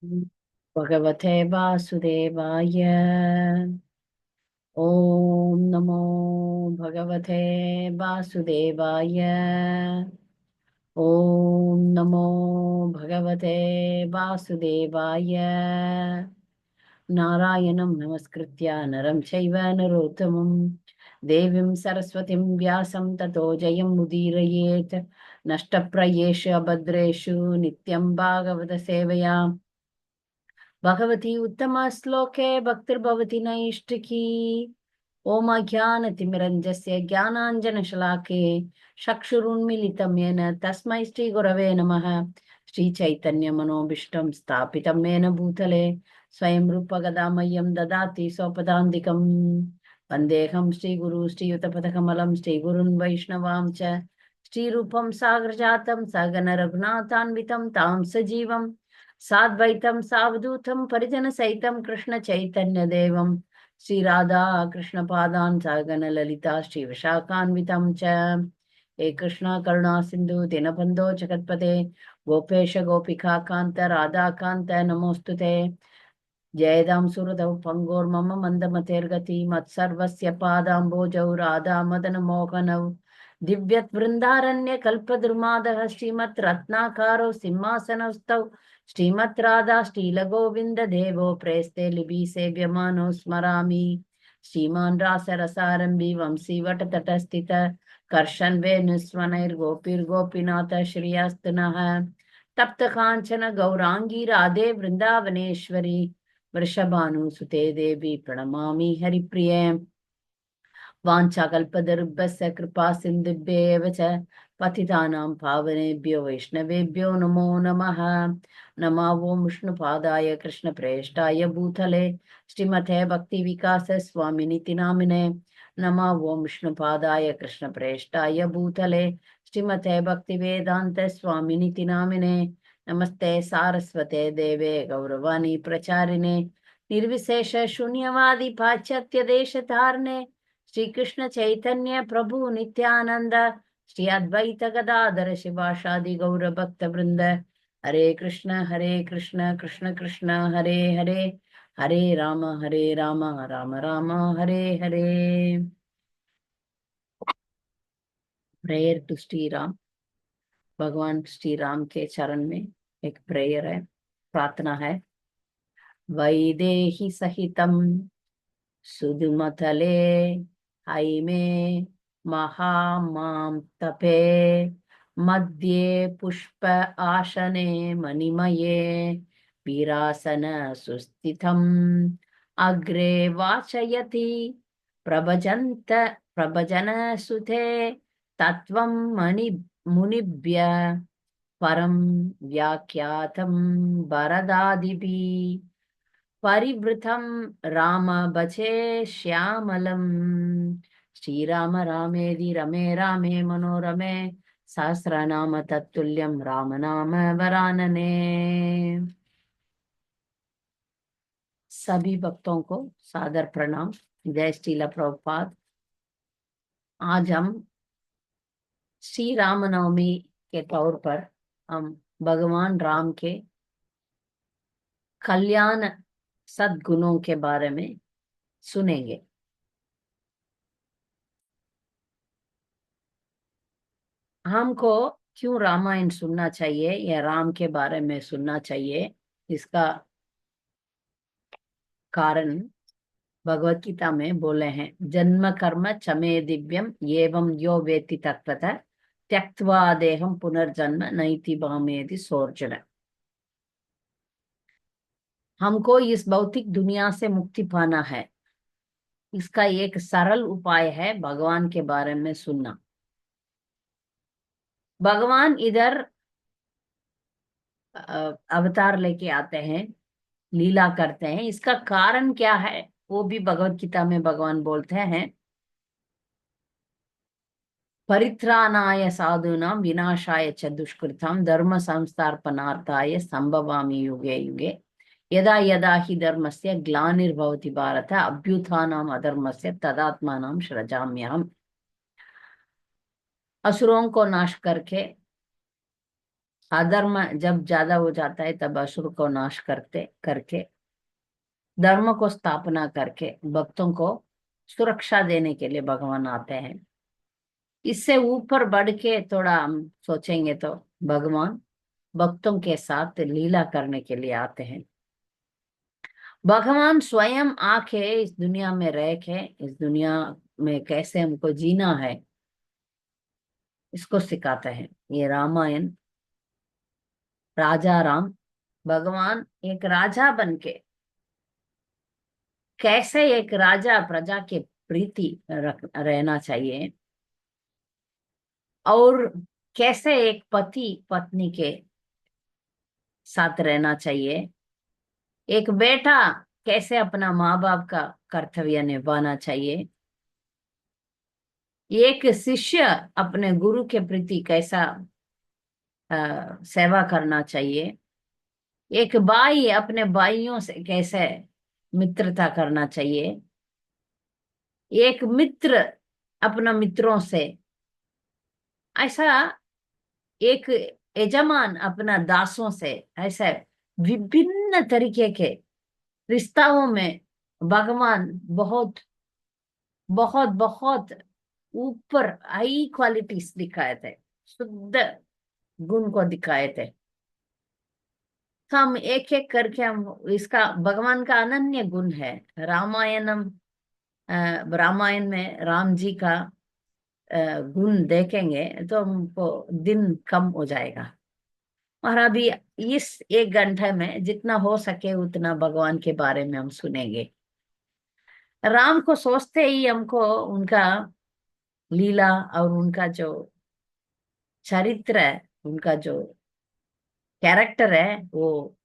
भगवते वासुदेवाय। ओम नमो भगवते वासुदेवाय। ओम नमो भगवते वासुदेवाय। नारायणं नमस्कृत्य नरं चैव नरोत्तमं देवीं सरस्वतीं व्यासं ततो जयमुदीरयेत्। नष्टप्रायेषु अभद्रेषु नित्यं भागवत सेवया भगवती उत्तम श्लोके भक्तिर्भवति नैष्टिकी। ओम अज्ञानतिमिरञ्जस्य ज्ञानाञ्जनशलाके चक्षुरुन्मीलितं येन तस्मै श्रीगुरवे नमः। श्रीचैतन्यमनोभीष्टं स्थापितं येन भूतले स्वयं रूपगदामह्यं ददाति स्वपदान्तिकम्। वन्देऽहं श्रीगुरु श्रीयुतपथकमलं श्रीगुरुन् वैष्णवां च श्रीरूपं सागरजातं सगन रघुनाथान्वितं तां सजीवम् साद्वैतं सावधूतं परिजन सहितं कृष्ण चैतन्य देवं श्री राधा कृष्ण पादान् सगन ललिता श्री विशाखान्वितं च। हे कृष्ण करुणा सिंधु दीनबन्धो जगत्पते गोपेश गोपिका कांत राधा कांत नमोस्तुते। जयदां सुरदौ पंगोर्मम मन्दमतेर्गति मत्सर्वस्य पादाम्बोजौ राधा मदन मोहनौ दिव्यत् वृन्दारण्य कल्पद्रुमादः श्रीमत् रत्नाकारो सिंहासनस्थौ श्रीमत् राधा श्रीलगोविन्द देवो प्रेस्ते लिपि सेव्यमानो स्मरामि। श्रीमान् रासरसारम्भि वंशीवटतटस्थित कर्षन् वेणुस्वनैर्गोपीर्गोपीनाथ श्रियस्तुनः तप्त कांचन गौरांगी राधे वृंदावनेश्वरी वृषभानुसुते देवी प्रणमामि हरिप्रिये। वाञ्छाकल्पतरुभ्यश्च कृपा सिन्धुभ्येव च पतितानां पावनेभ्यो वैष्णवेभ्यो नमो नमः। नमो ओं विष्णुपादाय कृष्णप्रेष्ठाय भूतले श्रीमते भक्तिविकास स्वामिनिति नामिने। नमो ओं विष्णुपादाय कृष्णप्रेष्ठाय भूतले श्रीमते भक्तिवेदान्त स्वामिनिति नामिने। नमस्ते सारस्वते देवे गौरवाणी प्रचारिणे निर्विशेष शून्यवादी पाश्चात्य देश धारणे श्री कृष्ण चैतन्य प्रभु नित्यानंद श्री अद्वैत गदाधर शिवाशादि गौर भक्त वृंद। हरे कृष्ण कृष्ण कृष्ण हरे हरे हरे राम राम राम हरे हरे। Prayer to Shri Ram. भगवान श्री राम के चरण में एक प्रेयर है, प्रार्थना है। वैदेही सहितम सुदुमतले हैमे महामां तपे मध्ये पुष्प आसने मणिमये वीरासन सुस्थितम् अग्रे वाचयति प्रभजन्त प्रभजन सुते तत्वं मणि मुनिभ्य परं व्याख्यातं भरदादिभिः परिवृतं राम भजे श्यामलम। श्री राम रामेदि रमे रामे मनोरमे सहस्रनाम तत्तुल्यं राम नाम वरानने। सभी भक्तों को सादर प्रणाम। जय श्रील प्रभुपाद। आज हम श्री रामनवमी के तौर पर हम भगवान राम के कल्याण सद्गुणों के बारे में सुनेंगे। हमको क्यों रामायण सुनना चाहिए या राम के बारे में सुनना चाहिए, इसका कारण भगवत गीता में बोले हैं। जन्म कर्म चमे दिव्यम एवं यो वेत्ति तत्वतः त्यक्त्वा देहम पुनर्जन्म नैति भामेति सोर्जुन। हमको इस भौतिक दुनिया से मुक्ति पाना है। इसका एक सरल उपाय है भगवान के बारे में सुनना। भगवान इधर अवतार लेके आते हैं, लीला करते हैं। इसका कारण क्या है वो भी भगवत गीता में भगवान बोलते हैं। परित्राणाय साधूनां विनाशाय च दुष्कृतां धर्म संस्थापनार्थाय संभवामि युगे युगे यदा यदा हि धर्मस्य ग्लानिर्भवति भारत अभ्युत्थानम् अधर्मस्य तदात्मानं सृजाम्यहम्। असुरों को नाश करके अधर्म जब ज्यादा हो जाता है तब असुर को नाश करते करके धर्म को स्थापना करके भक्तों को सुरक्षा देने के लिए भगवान आते हैं। इससे ऊपर बढ़ के थोड़ा हम सोचेंगे तो भगवान भक्तों के साथ लीला करने के लिए आते हैं। भगवान स्वयं आके इस दुनिया में रह के इस दुनिया में कैसे हमको जीना है इसको सिखाते हैं। ये रामायण राजा राम भगवान एक राजा बन के कैसे एक राजा प्रजा के प्रीति रहना चाहिए और कैसे एक पति पत्नी के साथ रहना चाहिए, एक बेटा कैसे अपना माँ बाप का कर्तव्य निभाना चाहिए, एक शिष्य अपने गुरु के प्रति कैसा सेवा करना चाहिए, एक भाई अपने भाइयों से कैसे मित्रता करना चाहिए, एक मित्र अपना मित्रों से ऐसा, एक यजमान अपना दासों से ऐसे विभिन्न तरीके के रिश्ताओं में भगवान बहुत बहुत बहुत ऊपर हाई क्वालिटीज दिखाए थे, शुद्ध गुण को दिखाए थे। तो हम एक एक करके हम इसका भगवान का अनन्य गुण है। रामायणम रामायण में राम जी का गुण देखेंगे तो हमको दिन कम हो जाएगा। और अभी इस 1 घंटे में जितना हो सके उतना भगवान के बारे में हम सुनेंगे। राम को सोचते ही हमको उनका लीला और उनका जो चरित्र है, उनका जो कैरेक्टर है वो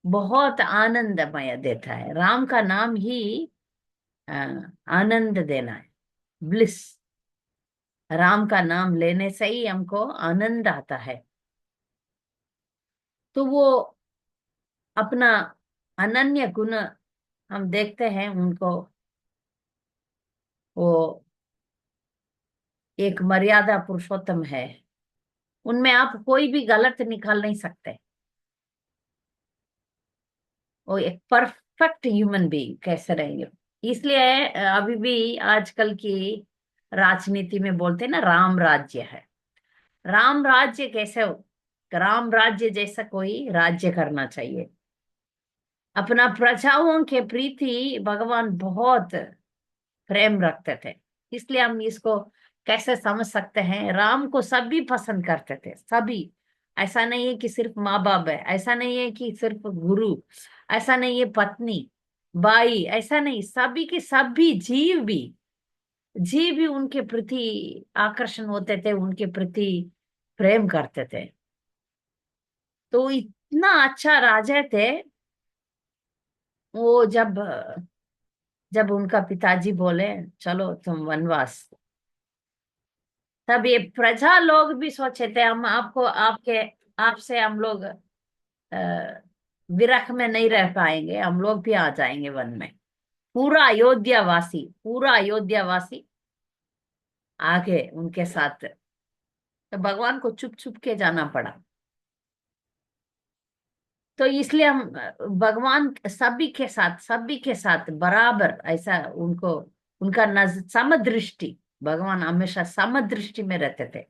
बहुत आनंदमय देता है। राम का नाम ही अ, आनंद देना है, ब्लिस। राम का नाम लेने से ही हमको आनंद आता है। तो वो अपना अनन्य गुण हम देखते हैं उनको। वो एक मर्यादा पुरुषोत्तम है, उनमें आप कोई भी गलत निकाल नहीं सकते। वो एक परफेक्ट ह्यूमन बीइंग कैसे रहेंगे। इसलिए अभी भी आजकल की राजनीति में बोलते हैं ना राम राज्य है। राम राज्य कैसे हो, राम राज्य जैसा कोई राज्य करना चाहिए। अपना प्रजाओं के प्रीति भगवान बहुत प्रेम रखते थे। इसलिए हम इसको कैसे समझ सकते हैं, राम को सभी पसंद करते थे, सभी। ऐसा नहीं है कि सिर्फ माँ बाप है, ऐसा नहीं है कि सिर्फ गुरु, ऐसा नहीं है पत्नी भाई, ऐसा नहीं, सभी के सभी जीव भी उनके प्रति आकर्षण होते थे, उनके प्रति प्रेम करते थे। तो इतना अच्छा राजा थे वो। जब जब उनका पिताजी बोले चलो तुम वनवास, तब ये प्रजा लोग भी सोचे थे हम आपको आपके आपसे हम लोग विरह में नहीं रह पाएंगे, हम लोग भी आ जाएंगे वन में। पूरा अयोध्यावासी आगे उनके साथ। तो भगवान को चुप चुप के जाना पड़ा। तो इसलिए हम भगवान सभी के साथ बराबर ऐसा उनको उनका समदृष्टि, भगवान हमेशा समदृष्टि में रहते थे।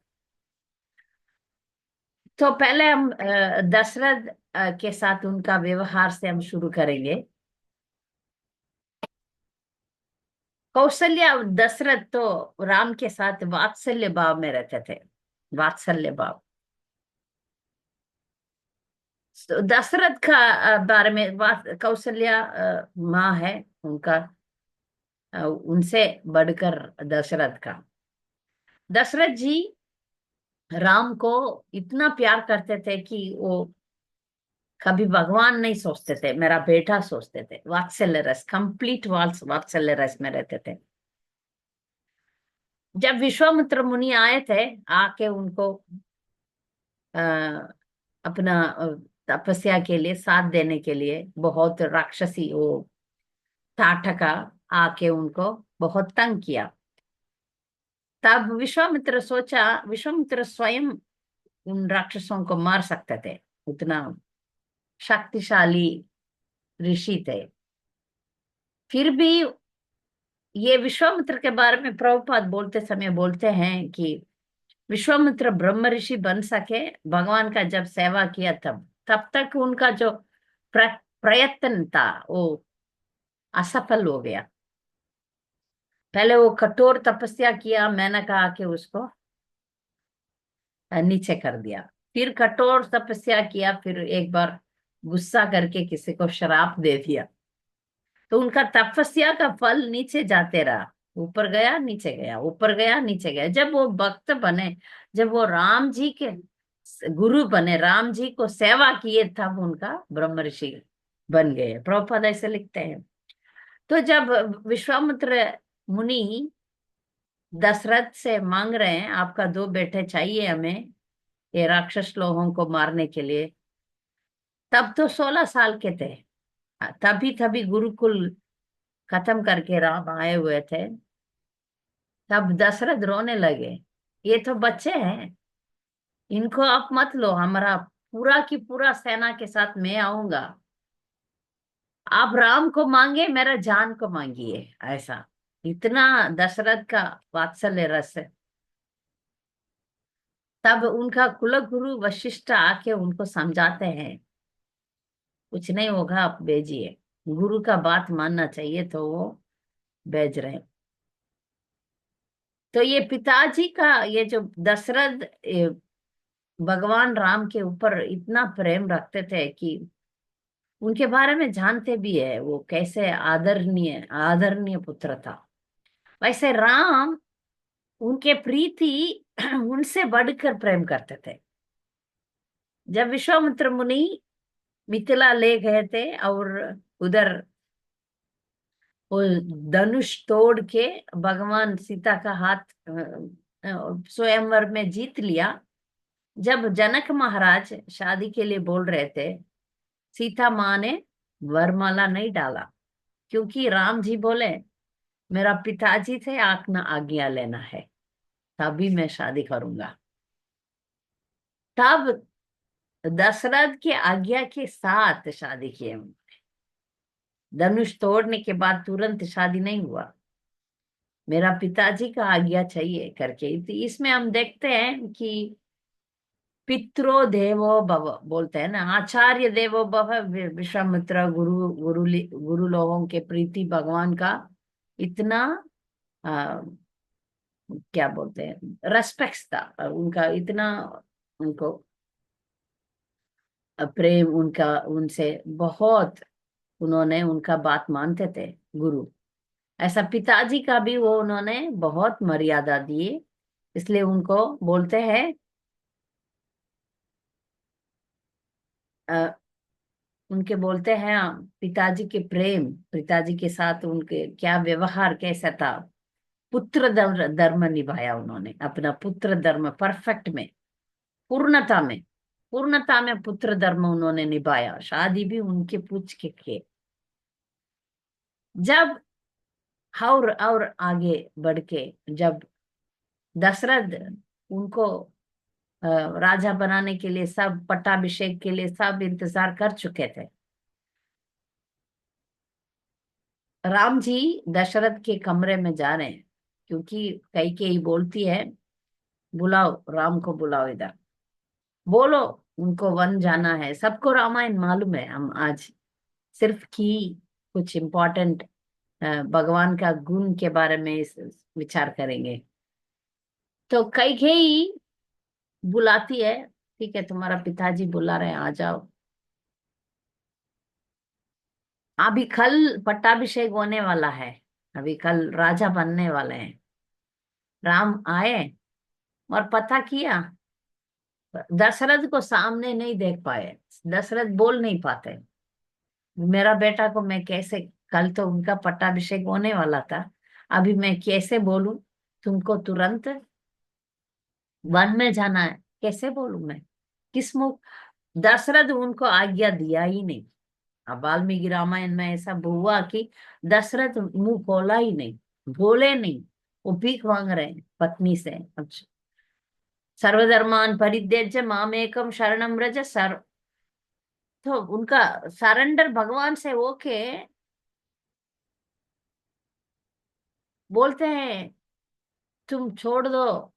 तो पहले हम दशरथ के साथ उनका व्यवहार से हम शुरू करेंगे। कौशल्या और दशरथ तो राम के साथ वात्सल्य भाव में रहते थे, वात्सल्य भाव। तो दशरथ का बारे में कौशल्या माँ है उनका, उनसे बढ़कर दशरथ का। दशरथ जी राम को इतना प्यार करते थे कि वो कभी भगवान नहीं सोचते थे, मेरा बेटा सोचते थे। वात्सल्य रस, कंप्लीट वात्सल्य रस में रहते थे। जब विश्वामित्र मुनि आए थे आके उनको आ, अपना तपस्या के लिए साथ देने के लिए, बहुत राक्षसी वो ताटका आके उनको बहुत तंग किया। तब विश्वामित्र स्वयं उन राक्षसों को मार सकते थे, उतना शक्तिशाली ऋषि थे। फिर भी ये विश्वामित्र के बारे में प्रभुपाद बोलते समय बोलते हैं कि विश्वामित्र ब्रह्म ऋषि बन सके भगवान का जब सेवा किया तब, तब तक उनका जो प्रयत्न था वो असफल हो गया। पहले वो कठोर तपस्या किया, मैंने कहा कि उसको नीचे कर दिया। फिर कठोर तपस्या किया, फिर एक बार गुस्सा करके किसी को श्राप दे दिया, तो उनका तपस्या का फल नीचे जाते रहा, ऊपर गया नीचे गया, ऊपर गया नीचे गया। जब वो भक्त बने, जब वो राम जी के गुरु बने, राम जी को सेवा किए, तब उनका ब्रह्म ऋषि बन गए। प्रभुपाद ऐसे लिखते हैं। तो जब विश्वामित्र मुनि दशरथ से मांग रहे हैं, आपका दो बेटे चाहिए हमें ये राक्षस लोगों को मारने के लिए, तब तो 16 साल के थे। तभी तभी गुरुकुल खत्म करके राम आए हुए थे। तब दशरथ रोने लगे, ये तो बच्चे हैं, इनको आप मत लो, हमारा पूरा की पूरा सेना के साथ मैं आऊंगा, आप राम को मांगे, मेरा जान को मांगिए। ऐसा इतना दशरथ का वात्सल्य रस है। तब उनका कुलगुरु वशिष्ठ आके उनको समझाते हैं, कुछ नहीं होगा, आप भेजिए, गुरु का बात मानना चाहिए, तो वो भेज रहे हैं। तो ये पिताजी का, ये जो दशरथ भगवान राम के ऊपर इतना प्रेम रखते थे कि उनके बारे में जानते भी है वो कैसे आदरणीय आदरणीय पुत्र था। वैसे राम उनके प्रीति उनसे बढ़कर प्रेम करते थे। जब विश्वामित्र मुनि मिथिला ले गए थे और उधर वो धनुष तोड़ के भगवान सीता का हाथ स्वयंवर में जीत लिया, जब जनक महाराज शादी के लिए बोल रहे थे, सीता माँ ने वरमाला नहीं डाला, क्योंकि राम जी बोले मेरा पिताजी से आज्ञा आज्ञा लेना है, तभी मैं शादी करूंगा। तब दशरथ की आज्ञा के साथ शादी किए। धनुष तोड़ने के बाद तुरंत शादी नहीं हुआ, मेरा पिताजी का आज्ञा चाहिए करके। तो इसमें हम देखते हैं कि पितरो देवो भव बोलते हैं ना, आचार्य देवो भव। विश्वामित्र गुरु लोगों के प्रीति भगवान का इतना आ, क्या बोलते हैं रेस्पेक्ट था, और उनका इतना उनको प्रेम, उनका उनसे बहुत, उन्होंने उनका बात मानते थे गुरु। ऐसा पिताजी का भी वो उन्होंने बहुत मर्यादा दिए, इसलिए उनको बोलते हैं उनके बोलते हैं पिताजी के प्रेम, पिताजी के साथ उनके क्या व्यवहार कैसा था। पुत्र धर्म निभाया उन्होंने, अपना पुत्र धर्म परफेक्ट में, पूर्णता में, पूर्णता में पुत्र धर्म उन्होंने निभाया। शादी भी उनके पूछ के किए। जब और आगे बढ़ के जब दशरथ उनको राजा बनाने के लिए, सब पट्टाभिषेक के लिए सब इंतजार कर चुके थे, राम जी दशरथ के कमरे में जा रहे हैं, क्योंकि कैकेयी बोलती है बुलाओ राम को, बुलाओ इधर, बोलो उनको वन जाना है। सबको रामायण मालूम है, हम आज सिर्फ की कुछ इम्पोर्टेंट भगवान का गुण के बारे में विचार करेंगे। तो कैकेयी बुलाती है, ठीक है तुम्हारा पिताजी बुला रहे हैं, आ जाओ। अभी कल पट्टाभिषेक होने वाला है, अभी कल राजा बनने वाले हैं। राम आए और पता किया, दशरथ को सामने नहीं देख पाए, दशरथ बोल नहीं पाते, मेरा बेटा को मैं कैसे, कल तो उनका पट्टाभिषेक होने वाला था, अभी मैं कैसे बोलूं तुमको तुरंत वन में जाना है, कैसे बोलूं मैं, किस मुंह। दशरथ उनको आज्ञा दिया ही नहीं। अब वाल्मीकि रामायण में ऐसा हुआ कि दशरथ मुंह खोला ही नहीं, बोले नहीं, वो भीख मांग रहे हैं पत्नी से। अच्छा, सर्वधर्मान परित्यज्य मामेकम शरणम व्रज सर्व। तो उनका सरेंडर भगवान से होके बोलते हैं तुम छोड़ दो,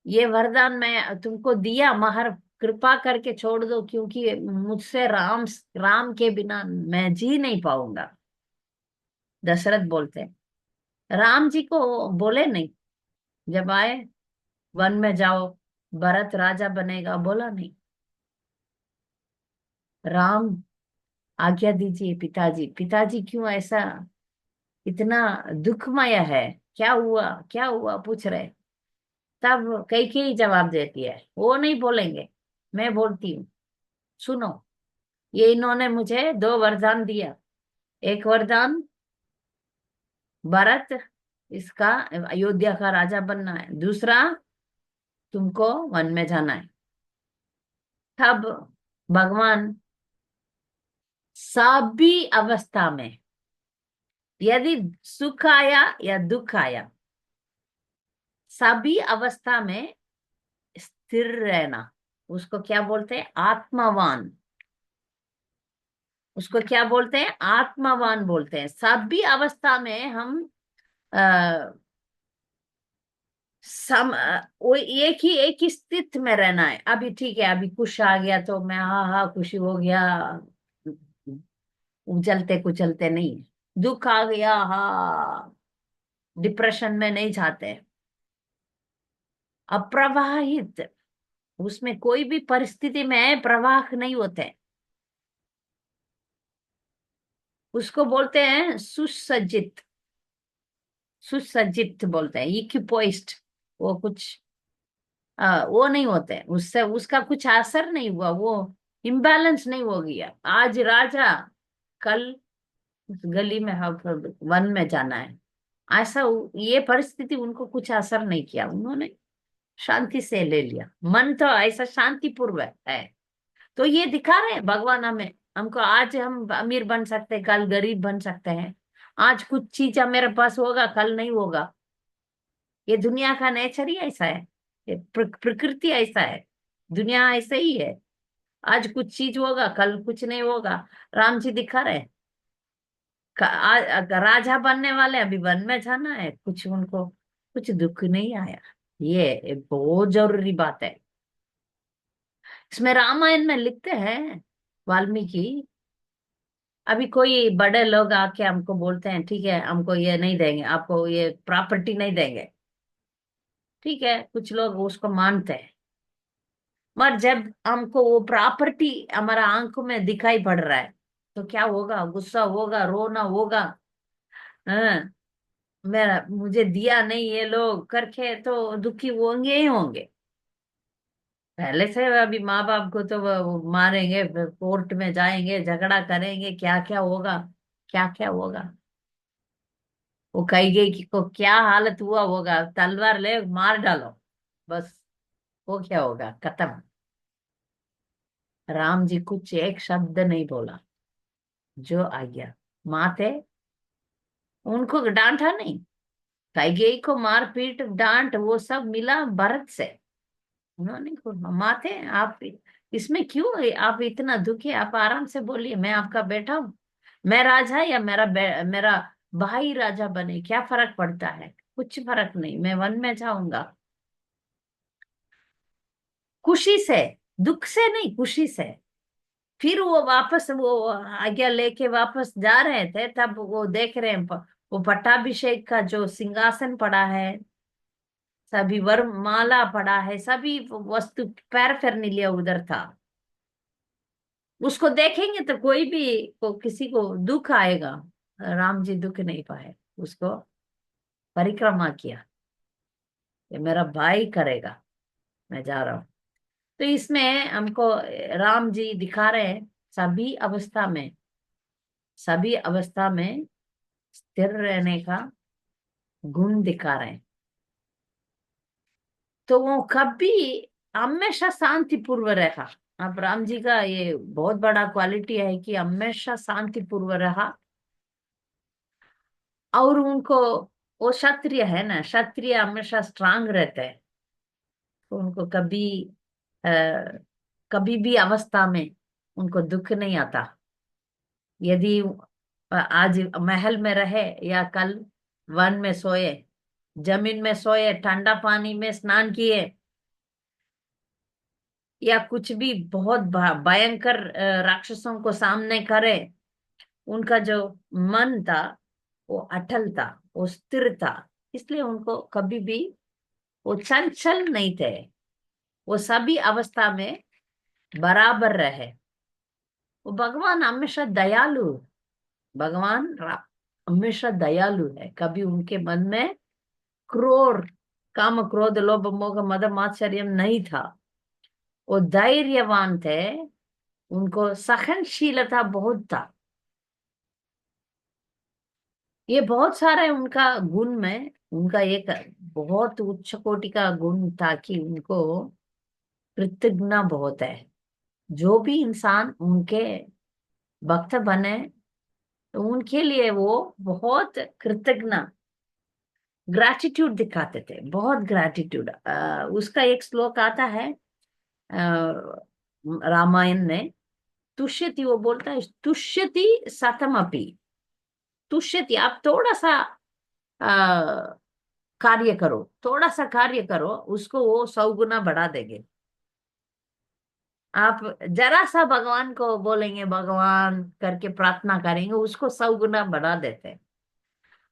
ये वरदान मैं तुमको दिया, महर कृपा करके छोड़ दो, क्योंकि मुझसे राम के बिना मैं जी नहीं पाऊंगा। दशरथ बोलते हैं, राम जी को बोले नहीं, जब आए वन में जाओ, भरत राजा बनेगा, बोला नहीं। राम आज्ञा दीजिए पिताजी, पिताजी क्यों ऐसा इतना दुखमय है, क्या हुआ क्या हुआ पूछ रहे। तब कैकेयी जवाब देती है, वो नहीं बोलेंगे, मैं बोलती हूँ, सुनो। ये इन्होंने मुझे दो वरदान दिया, एक वरदान भरत इसका अयोध्या का राजा बनना है, दूसरा तुमको वन में जाना है। तब भगवान सभी अवस्था में, यदि सुख आया या दुख आया, सभी अवस्था में स्थिर रहना, उसको क्या बोलते हैं, आत्मावान। उसको क्या बोलते हैं, आत्मावान बोलते हैं। सभी अवस्था में हम आ, वो एक ही स्थिति में रहना है। अभी ठीक है, अभी खुश आ गया तो मैं हाँ हाँ खुशी हो गया, उछलते कुचलते नहीं। दुख आ गया, हाँ, डिप्रेशन में नहीं जाते। अप्रवाहित, उसमें कोई भी परिस्थिति में प्रवाह नहीं होते, उसको बोलते हैं सुसज्जित। सुसज्जित बोलते हैं, इक्विपोइस्ड। वो कुछ वो नहीं होते, उससे उसका कुछ असर नहीं हुआ, वो इम्बैलेंस नहीं हो गया। आज राजा, कल गली में वन में जाना है, ऐसा ये परिस्थिति उनको कुछ असर नहीं किया, उन्होंने शांति से ले लिया। मन तो ऐसा शांतिपूर्व है। तो ये दिखा रहे हैं भगवान हमें, हमको आज हम अमीर बन सकते हैं, कल गरीब बन सकते हैं। आज कुछ चीज मेरे पास होगा, कल नहीं होगा। ये दुनिया का नेचर ही ऐसा है, ये प्रकृति ऐसा है, दुनिया ऐसे ही है। आज कुछ चीज होगा, कल कुछ नहीं होगा। राम जी दिखा रहे हैं, राजा बनने वाले, अभी वन में जाना है, कुछ उनको कुछ दुख नहीं आया। ये बहुत जरूरी बात है। इसमें रामायण में लिखते हैं वाल्मीकि, अभी कोई बड़े लोग आके हमको बोलते हैं ठीक है हमको ये नहीं देंगे, आपको ये प्रॉपर्टी नहीं देंगे, ठीक है, कुछ लोग उसको मानते हैं। मगर जब हमको वो प्रॉपर्टी हमारा आंखों में दिखाई पड़ रहा है, तो क्या होगा, गुस्सा होगा, रोना होगा। हाँ, मेरा मुझे दिया नहीं ये लोग करके, तो दुखी होंगे ही होंगे। पहले से अभी माँ बाप को तो वो मारेंगे, कोर्ट में जाएंगे, झगड़ा करेंगे, क्या क्या होगा, क्या क्या होगा। वो कही को क्या हालत हुआ होगा, तलवार ले मार डालो, बस, वो क्या होगा, खत्म। राम जी कुछ एक शब्द नहीं बोला, जो आ गया। माँ थे, उनको डांटा नहीं, कैकेयी को मार पीट डांट वो सब मिला भरत से। उन्होंने को माँ थे आप, इसमें क्यों आप इतना दुखी, आप आराम से बोलिए, मैं आपका बेटा हूँ। मैं राजा या मेरा भाई राजा बने, क्या फर्क पड़ता है, कुछ फर्क नहीं, मैं वन में जाऊंगा। खुशी से, दुख से नहीं, खुशी से। फिर वो वापस वो आज्ञा लेके वापस जा रहे थे, तब वो देख रहे हैं वो पट्टाभिषेक का जो सिंहासन पड़ा है, सभी वर माला पड़ा है, सभी वस्तु पैरफेरनिलिया उधर था। उसको देखेंगे तो कोई भी को किसी को दुख आएगा, राम जी दुख नहीं पाए, उसको परिक्रमा किया, ये मेरा भाई करेगा, मैं जा रहा हूँ। तो इसमें हमको राम जी दिखा रहे हैं सभी अवस्था में, सभी अवस्था में स्थिर रहने का गुण दिखा रहे हैं। तो वो कभी हमेशा शांतिपूर्व रहा। अब राम जी का ये बहुत बड़ा क्वालिटी है कि हमेशा शांतिपूर्व रहा। और उनको, वो क्षत्रिय है ना, क्षत्रिय हमेशा स्ट्रांग रहते हैं। उनको कभी आ, कभी भी अवस्था में उनको दुख नहीं आता। यदि आज महल में रहे या कल वन में सोए, जमीन में सोए, ठंडा पानी में स्नान किए, या कुछ भी बहुत भयंकर राक्षसों को सामने करे, उनका जो मन था वो अटल था, वो स्थिर था। इसलिए उनको कभी भी वो चंचल नहीं थे। वो सभी अवस्था में बराबर रहे। वो भगवान हमेशा दयालु, हमेशा दयालु है। कभी उनके मन में क्रोध, काम, क्रोध, लोभ, मोह, मद, मात्सर्य नहीं था। वो धैर्यवान थे। उनको सहनशीलता बहुत था। ये बहुत सारा है उनका गुण में। उनका एक बहुत उच्च कोटि का गुण था कि उनको कृतज्ञता बहुत है। जो भी इंसान उनके भक्त बने तो उनके लिए वो बहुत कृतज्ञ, ग्रैटिट्यूड दिखाते थे, बहुत ग्रैटिट्यूड। उसका एक श्लोक आता है रामायण में। तुष्यति, वो बोलता है तुष्यति सतमपि। तुष्यति, आप थोड़ा सा आ, कार्य करो, थोड़ा सा कार्य करो, उसको वो 100 गुना बढ़ा देंगे। आप जरा सा भगवान को बोलेंगे, भगवान करके प्रार्थना करेंगे, उसको 100 गुना बढ़ा देते हैं।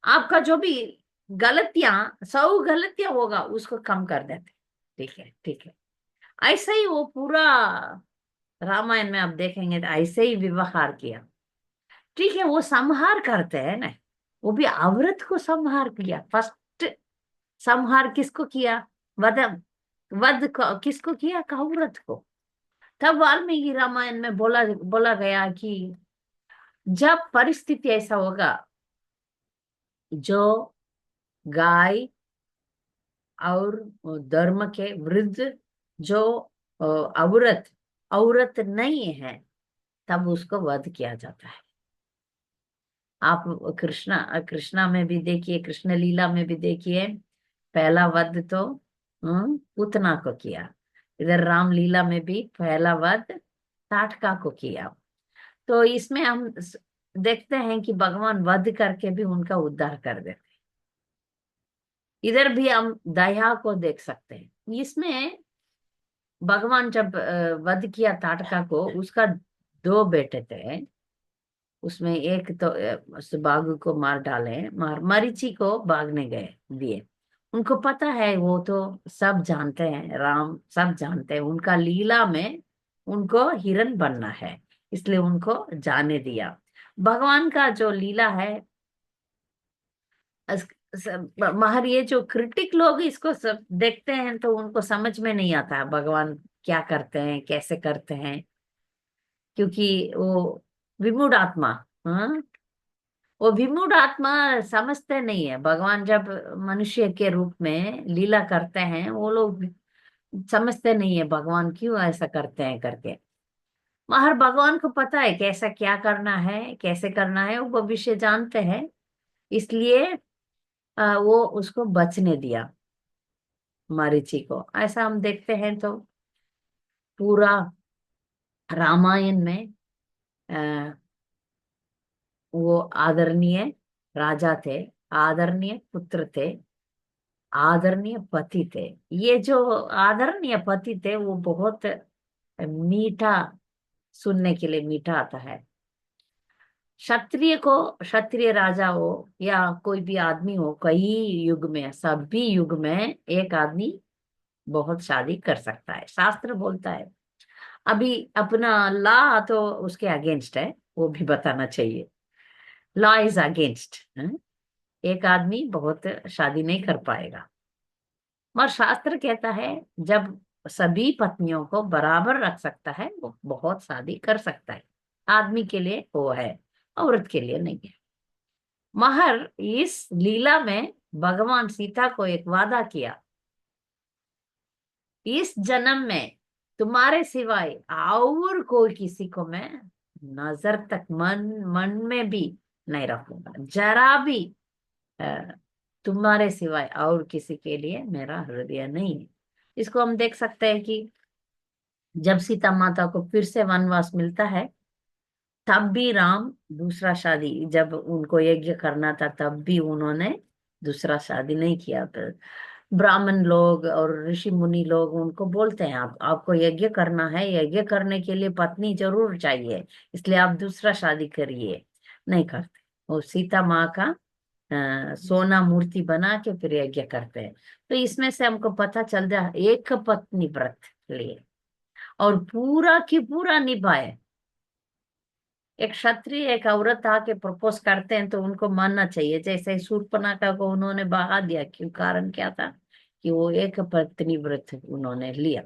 आपका जो भी गलतियां, 100 गलतियां होगा, उसको कम कर देते। ठीक है, ठीक है। ऐसे ही वो पूरा रामायण में आप देखेंगे तो ऐसे ही व्यवहार किया। ठीक है, वो संहार करते हैं ना, वो भी औरत को संहार किया। फर्स्ट संहार किसको किया? वध, किसको किया? औरत को। तब वाल्मीकि रामायण में बोला बोला गया कि जब परिस्थिति ऐसा होगा, जो गाय और धर्म के विरुद्ध जो औरत औरत नहीं है, तब उसको वध किया जाता है। आप कृष्णा में भी देखिए, कृष्ण लीला में भी देखिए, पहला वध तो पूतना को किया। इधर रामलीला में भी पहला वध ताटका को किया। तो इसमें हम देखते हैं कि भगवान वध करके भी उनका उद्धार कर देते। इधर भी हम दया को देख सकते हैं। इसमें भगवान जब वध किया ताटका को, उसका 2 बेटे थे। उसमें एक तो उस बाघ को मार डाले, मरीचि को भागने गए दिए। उनको पता है, वो तो सब जानते हैं, राम सब जानते हैं उनका लीला में उनको हिरण बनना है, इसलिए उनको जाने दिया। भगवान का जो लीला है, मगर ये जो क्रिटिक लोग इसको सब देखते हैं तो उनको समझ में नहीं आता भगवान क्या करते हैं, कैसे करते हैं। क्योंकि वो विमूढ़ आत्मा, हाँ, वो विमूढ़ आत्मा समझते नहीं है। भगवान जब मनुष्य के रूप में लीला करते हैं, वो लोग समझते नहीं है भगवान क्यों ऐसा करते हैं करके। मगर भगवान को पता है कैसा क्या करना है, कैसे करना है, वो भविष्य जानते हैं। इसलिए वो उसको बचने दिया, मरीचि को। ऐसा हम देखते हैं तो पूरा रामायण में अ, वो आदरणीय राजा थे, आदरणीय पुत्र थे, आदरणीय पति थे। ये जो आदरणीय पति थे वो बहुत मीठा, सुनने के लिए मीठा आता है। क्षत्रिय को, क्षत्रिय राजा हो या कोई भी आदमी हो, कई युग में, सभी युग में एक आदमी बहुत शादी कर सकता है, शास्त्र बोलता है। अभी अपना लॉ तो उसके अगेंस्ट है, वो भी बताना चाहिए। लॉ इज अगेंस्ट, एक आदमी बहुत शादी नहीं कर पाएगा। मगर शास्त्र कहता है जब सभी पत्नियों को बराबर रख सकता है, वो बहुत शादी कर सकता है। आदमी के लिए वो है, औरत के लिए नहीं है। मगर इस लीला में भगवान सीता को एक वादा किया, इस जन्म में तुम्हारे सिवाय और कोई किसी को मैं नजर तक, मन मन में भी नहीं रखूंगा, जरा भी। अ, तुम्हारे सिवाय और किसी के लिए मेरा हृदय नहीं है। इसको हम देख सकते हैं कि जब सीता माता को फिर से वनवास मिलता है, तब भी राम दूसरा शादी, जब उनको यज्ञ करना था तब भी उन्होंने दूसरा शादी नहीं किया। तो ब्राह्मण लोग और ऋषि मुनि लोग उनको बोलते हैं, आप आपको यज्ञ करना है, यज्ञ करने के लिए पत्नी जरूर चाहिए, इसलिए आप दूसरा शादी करिए। नहीं करते। वो सीता माँ का सोना मूर्ति बना के फिर यज्ञ करते हैं। तो इसमें से हमको पता चलता है एक पत्नी व्रत लिए और पूरा की पूरा निभाए। एक क्षत्रिय एक औरत आके प्रपोज करते हैं तो उनको मानना चाहिए। जैसे शूर्पणखा को उन्होंने बहा दिया, क्यों? कारण क्या था कि वो एक पत्नी व्रत उन्होंने लिया।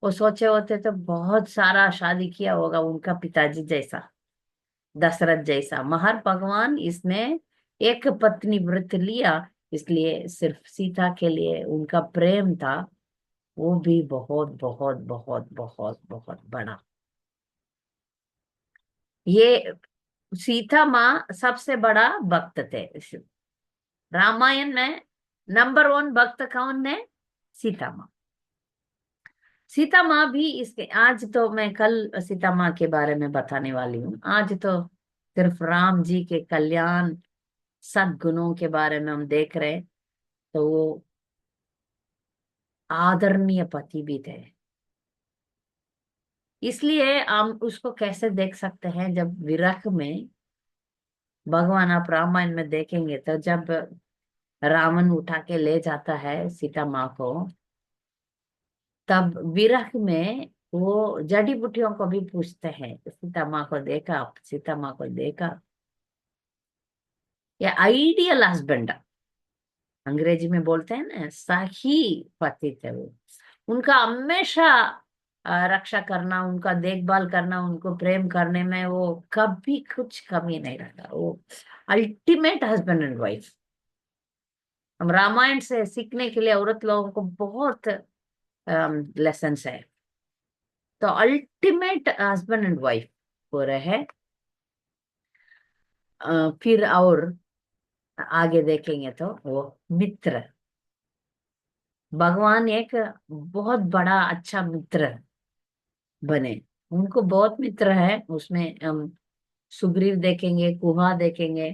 वो सोचे होते तो बहुत सारा शादी किया होगा उनका पिताजी जैसा, दशरथ जैसा। मगर भगवान इसने एक पत्नी व्रत लिया, इसलिए सिर्फ सीता के लिए उनका प्रेम था, वो भी बहुत बहुत बहुत बहुत बहुत बड़ा। ये सीता माँ सबसे बड़ा भक्त थे रामायण में। नंबर वन भक्त कौन है? सीता माँ। सीता माँ भी इसके, आज तो मैं कल सीता माँ के बारे में बताने वाली हूँ। आज तो सिर्फ राम जी के कल्याण सद्गुणों के बारे में हम देख रहे हैं। तो वो आदरणीय पति भी थे। इसलिए हम उसको कैसे देख सकते हैं, जब विरह में भगवान, आप रामायण में देखेंगे तो जब रावण उठा के ले जाता है सीता माँ को, तब विरह में वो जड़ी बूटियों को भी पूछते हैं, सीता माँ को देखा, सीता माँ को देखा। ये आइडियल हस्बैंड, अंग्रेजी में बोलते हैं ना, सही पति थे वो। उनका हमेशा रक्षा करना, उनका देखभाल करना, उनको प्रेम करने में वो कभी कुछ कमी नहीं रखा। वो अल्टीमेट हस्बैंड एंड वाइफ। हम रामायण से सीखने के लिए औरत लोगों को बहुत लेसन है। तो अल्टीमेट हस्बैंड एंड वाइफ हो रहे। फिर और आगे देखेंगे तो वो मित्र, भगवान एक बहुत बड़ा अच्छा मित्र बने। उनको बहुत मित्र है, उसमें हम सुग्रीव देखेंगे, कुहा देखेंगे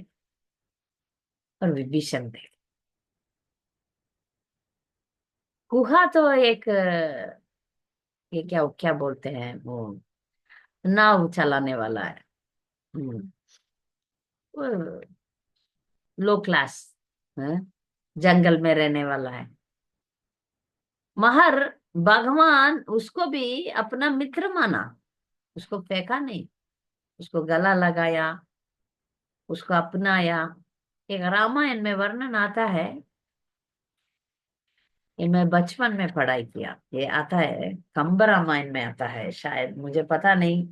और विभीषण देखेंगे। कुहा तो एक ये क्या क्या बोलते हैं वो, नाव चलाने वाला है। हम्म, लो क्लास है, जंगल में रहने वाला है। मगर भगवान उसको भी अपना मित्र माना, उसको फेंका नहीं, उसको गला लगाया, उसको अपनाया। एक रामायण में वर्णन आता है, ये मैं बचपन में पढ़ाई किया, ये आता है कंब रामायण में आता है, शायद, मुझे पता नहीं।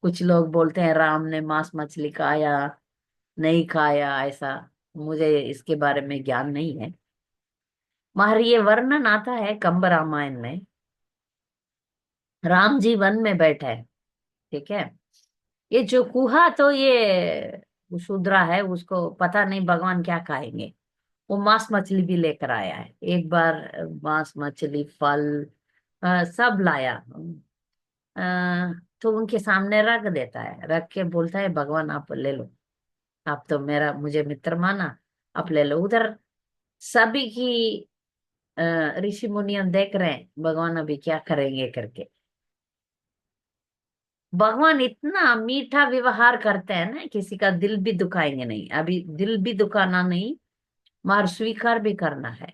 कुछ लोग बोलते हैं राम ने मांस मछली खाया, नहीं खाया, ऐसा मुझे इसके बारे में ज्ञान नहीं है। मगर ये वर्णन आता है कंब रामायण में। राम जी वन में बैठे हैं, ठीक है। ये जो कुहा तो ये शूद्रा है, उसको पता नहीं भगवान क्या खाएंगे। वो मांस मछली भी लेकर आया है एक बार, मांस मछली फल सब लाया। तो उनके सामने रख देता है, रख के बोलता है भगवान आप ले लो, आप तो मेरा मुझे मित्र माना, आप ले लो। उधर सभी की ऋषि मुनियन देख रहे हैं भगवान अभी क्या करेंगे करके। भगवान इतना मीठा व्यवहार करते हैं ना, किसी का दिल भी दुखाएंगे नहीं। अभी दिल भी दुखाना नहीं, मार स्वीकार भी करना है।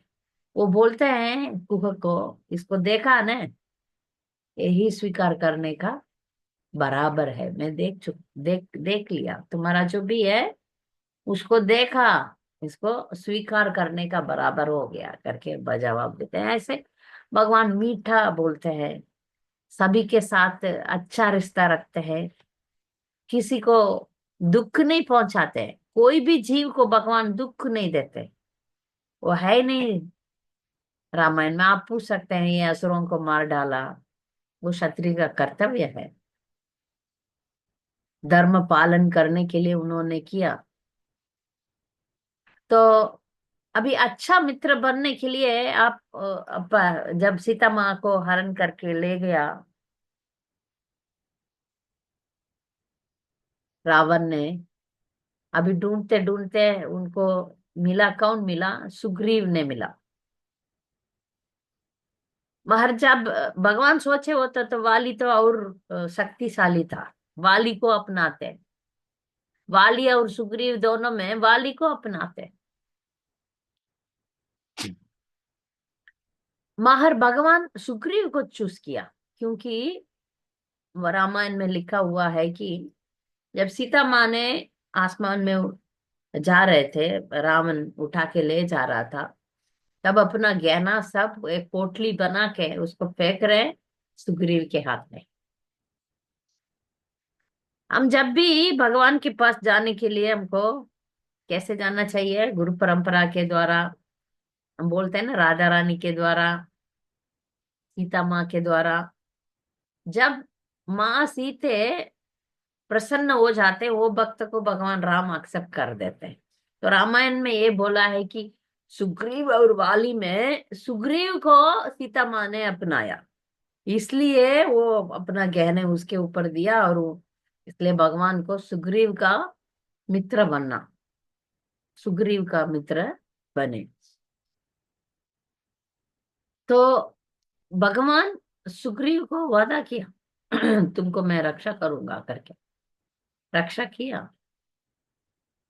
वो बोलते हैं कुह को, इसको देखा ना, यही स्वीकार करने का बराबर है। मैं देख देख लिया, तुम्हारा जो भी है उसको देखा, इसको स्वीकार करने का बराबर हो गया करके जवाब देते हैं। ऐसे भगवान मीठा बोलते हैं, सभी के साथ अच्छा रिश्ता रखते हैं, किसी को दुख नहीं पहुंचाते। कोई भी जीव को भगवान दुख नहीं देते, वो है ही नहीं। रामायण में आप पूछ सकते हैं ये असुरों को मार डाला, वो क्षत्रिय का कर्तव्य है, धर्म पालन करने के लिए उन्होंने किया। तो अभी अच्छा मित्र बनने के लिए आप जब सीता माँ को हरण करके ले गया रावण ने, अभी ढूंढते ढूंढते उनको मिला, कौन मिला? सुग्रीव ने मिला। मगर जब भगवान सोचे होता तो वाली तो और शक्तिशाली था, वाली को अपनाते। वाली और सुग्रीव दोनों में वाली को अपनाते। माहर भगवान सुग्रीव को चूज किया, क्योंकि रामायण में लिखा हुआ है कि जब सीता माँ ने आसमान में जा रहे थे, रावण उठा के ले जा रहा था, तब अपना गहना सब एक पोटली बना के उसको फेंक रहे सुग्रीव के हाथ में। हम जब भी भगवान के पास जाने के लिए हमको कैसे जाना चाहिए? गुरु परंपरा के द्वारा। हम बोलते हैं ना, राधा रानी के द्वारा, सीता माँ के द्वारा। जब माँ सीते प्रसन्न हो जाते, वो भक्त को भगवान राम एक्सेप्ट कर देते हैं। तो रामायण में ये बोला है कि सुग्रीव और वाली में सुग्रीव को सीता माँ ने अपनाया, इसलिए वो अपना गहने उसके ऊपर दिया, और इसलिए भगवान को सुग्रीव का मित्र बनना, सुग्रीव का मित्र बने। तो भगवान सुग्रीव को वादा किया तुमको मैं रक्षा करूंगा करके, रक्षा किया।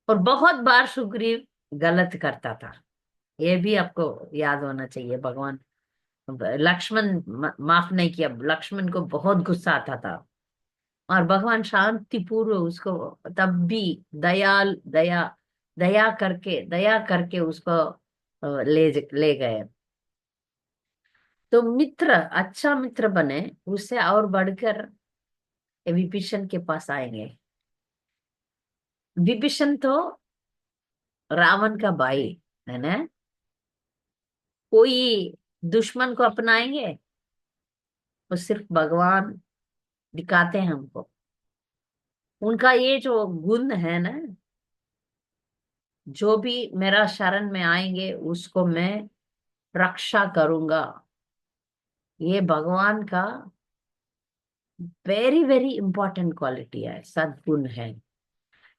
और बहुत बार सुग्रीव गलत करता था, ये भी आपको याद होना चाहिए। भगवान लक्ष्मण माफ नहीं किया, लक्ष्मण को बहुत गुस्सा आता था, और भगवान शांति पूर्व उसको तब भी दयाल दया दया करके उसको ले गए। तो मित्र, अच्छा मित्र बने, उससे और बढ़कर विभीषण के पास आएंगे। विभीषण तो रावण का भाई है ना। कोई दुश्मन को अपनाएंगे? वो सिर्फ भगवान दिखाते हैं हमको। उनका ये जो गुण है ना, जो भी मेरा शरण में आएंगे उसको मैं रक्षा करूंगा, ये भगवान का वेरी वेरी इंपॉर्टेंट क्वालिटी है, सद्गुण है।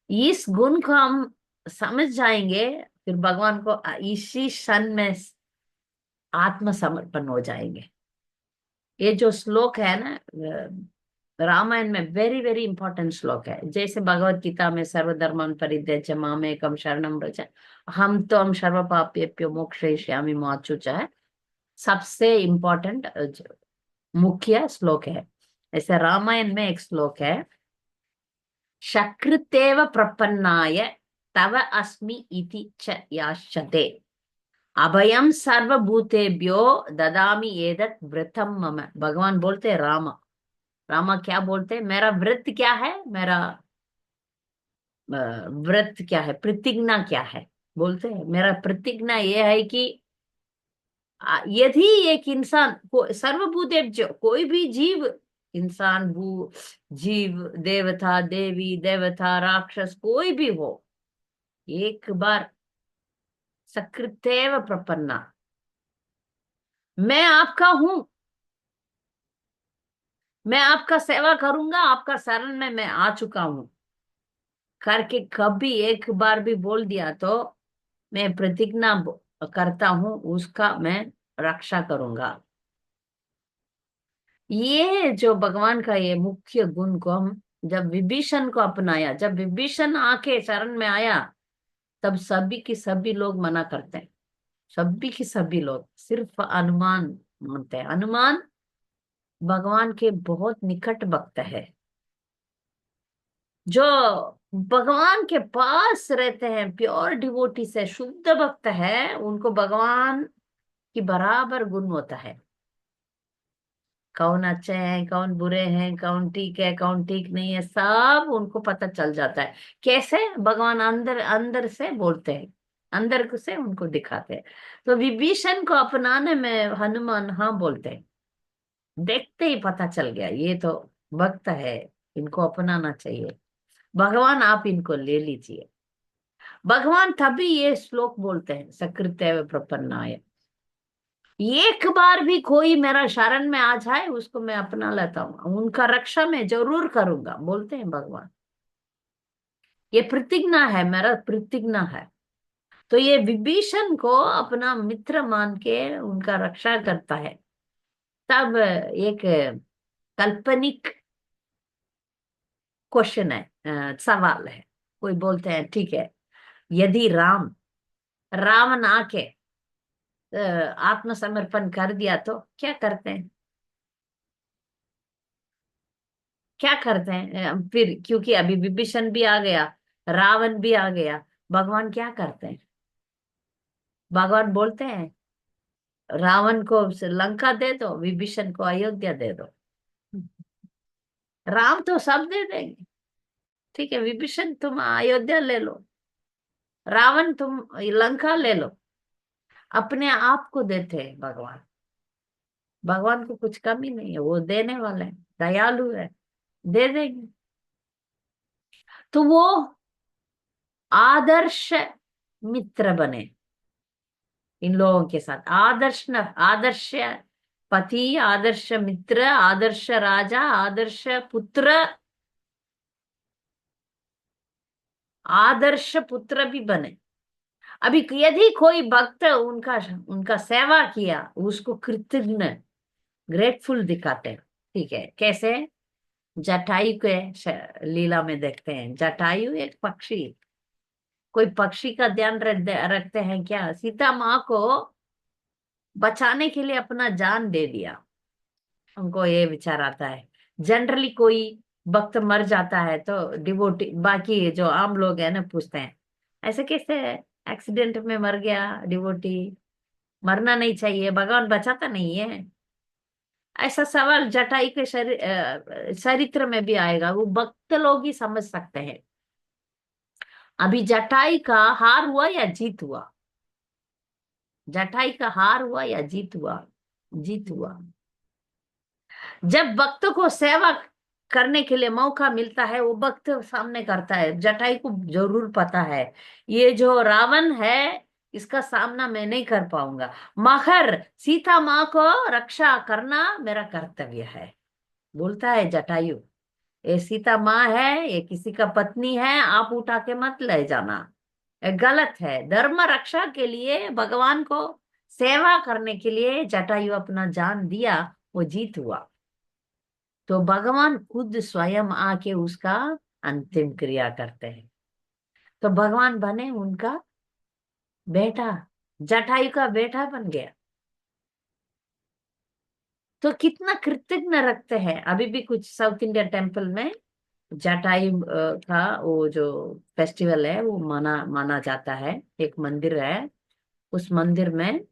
इस गुण को हम समझ जाएंगे, फिर भगवान को इसी क्षण में आत्मसमर्पण हो जाएंगे। ये जो श्लोक है ना, रामायण में वेरी वेरी इंपॉर्टेंट श्लोक है। जैसे भगवत गीता में सर्वधर्मान् परित्यज्य मामेकं शरणं व्रज, हम तो हम सर्व पापेभ्यो मोक्षयिष्यामि मा शुचः है, सबसे इम्पोर्टेंट मुख्य श्लोक है। ऐसे रामायण में एक श्लोक है, शकृतेव प्रपन्नाय तव अस्मि इति च यास्यते, अभयम सर्वभूतेभ्यो ददामि एतत् व्रतम मम। भगवान बोलते राम, रामा क्या बोलते? मेरा व्रत क्या है, मेरा व्रत क्या है, प्रतिज्ञा क्या है? बोलते हैं मेरा प्रतिज्ञा ये है कि यदि एक इंसान को सर्वभूतेभ्यो, कोई भी जीव, इंसान भू जीव, देवता देवी, देवता राक्षस, कोई भी हो, एक बार सकृतेव प्रपन्ना, मैं आपका हूं, मैं आपका सेवा करूंगा, आपका शरण में मैं आ चुका हूं करके कभी एक बार भी बोल दिया तो मैं प्रतिज्ञा करता हूं, उसका मैं रक्षा करूंगा। ये जो भगवान का ये मुख्य गुण को हम जब विभीषण को अपनाया, जब विभीषण आके शरण में आया, तब सभी की सभी लोग मना करते हैं। सभी की सभी लोग सिर्फ हनुमान मानते हैं। हनुमान भगवान के बहुत निकट भक्त है, जो भगवान के पास रहते हैं, प्योर डिवोटी से शुद्ध भक्त है, उनको भगवान की बराबर गुण होता है। कौन अच्छे हैं, कौन बुरे हैं, कौन ठीक है, कौन ठीक नहीं है, सब उनको पता चल जाता है। कैसे? भगवान अंदर अंदर से बोलते हैं, अंदर से उनको दिखाते हैं। तो विभीषण को अपनाने में हनुमान हाँ बोलते हैं, देखते ही पता चल गया ये तो भक्त है, इनको अपनाना चाहिए, भगवान आप इनको ले लीजिए। भगवान तभी ये श्लोक बोलते हैं, सकृतेव प्रपन्नाय। एक बार भी कोई मेरा शरण में आ जाए उसको मैं अपना लेता हूँ, उनका रक्षा मैं जरूर करूंगा, बोलते हैं भगवान। ये प्रतिज्ञा है, मेरा प्रतिज्ञा है। तो ये विभीषण को अपना मित्र मान के उनका रक्षा करता है। तब एक काल्पनिक क्वेश्चन है, सवाल है। कोई बोलते हैं ठीक है, यदि रावण आके आत्मसमर्पण कर दिया तो क्या करते हैं? क्या करते हैं फिर? क्योंकि अभी विभीषण भी आ गया, रावण भी आ गया, भगवान क्या करते हैं? भगवान बोलते हैं रावण को लंका दे दो, विभीषण को अयोध्या दे दो। राम तो सब दे देंगे, ठीक है, विभीषण तुम अयोध्या ले लो, रावण तुम लंका ले लो। अपने आप को देते हैं भगवान। भगवान को कुछ कमी नहीं है, वो देने वाले हैं, दयालु है, दे देंगे। तो वो आदर्श मित्र बने इन लोगों के साथ, आदर्श न आदर्श पति, आदर्श मित्र, आदर्श राजा, आदर्श पुत्र, आदर्श पुत्र भी बने। अभी यदि कोई भक्त उनका उनका सेवा किया, उसको कृतज्ञ ग्रेटफुल दिखाते हैं। ठीक है, कैसे? जटायु के लीला में देखते हैं। जटायु एक पक्षी, कोई पक्षी का ध्यान रखते हैं क्या? सीता माँ को बचाने के लिए अपना जान दे दिया। उनको ये विचार आता है। जनरली कोई भक्त मर जाता है तो डिवोटी, बाकी जो आम लोग हैं ना, पूछते हैं ऐसे कैसे एक्सीडेंट में मर गया डिवोटी, मरना नहीं चाहिए, भगवान बचाता नहीं है। ऐसा सवाल जटाई के चरित्र में भी आएगा, वो भक्त लोग ही समझ सकते हैं। अभी जटाई का हार हुआ या जीत हुआ? जटाई का हार हुआ या जीत हुआ? जीत हुआ। जब भक्त को सेवा करने के लिए मौका मिलता है, वो भक्त सामने करता है। जटाई को जरूर पता है ये जो रावण है, इसका सामना मैं नहीं कर पाऊंगा, मगर सीता माँ को रक्षा करना मेरा कर्तव्य है। बोलता है जटायु, ये सीता माँ है, ये किसी का पत्नी है, आप उठा के मत ले जाना, ये गलत है। धर्म रक्षा के लिए, भगवान को सेवा करने के लिए जटायु अपना जान दिया, वो जीत हुआ। तो भगवान खुद स्वयं आके उसका अंतिम क्रिया करते हैं। तो भगवान बने उनका बेटा, जटायु का बेटा बन गया। तो कितना कृतज्ञ रखते हैं। अभी भी कुछ साउथ इंडिया टेम्पल में जटायु का वो जो फेस्टिवल है वो माना माना जाता है। एक मंदिर है, उस मंदिर में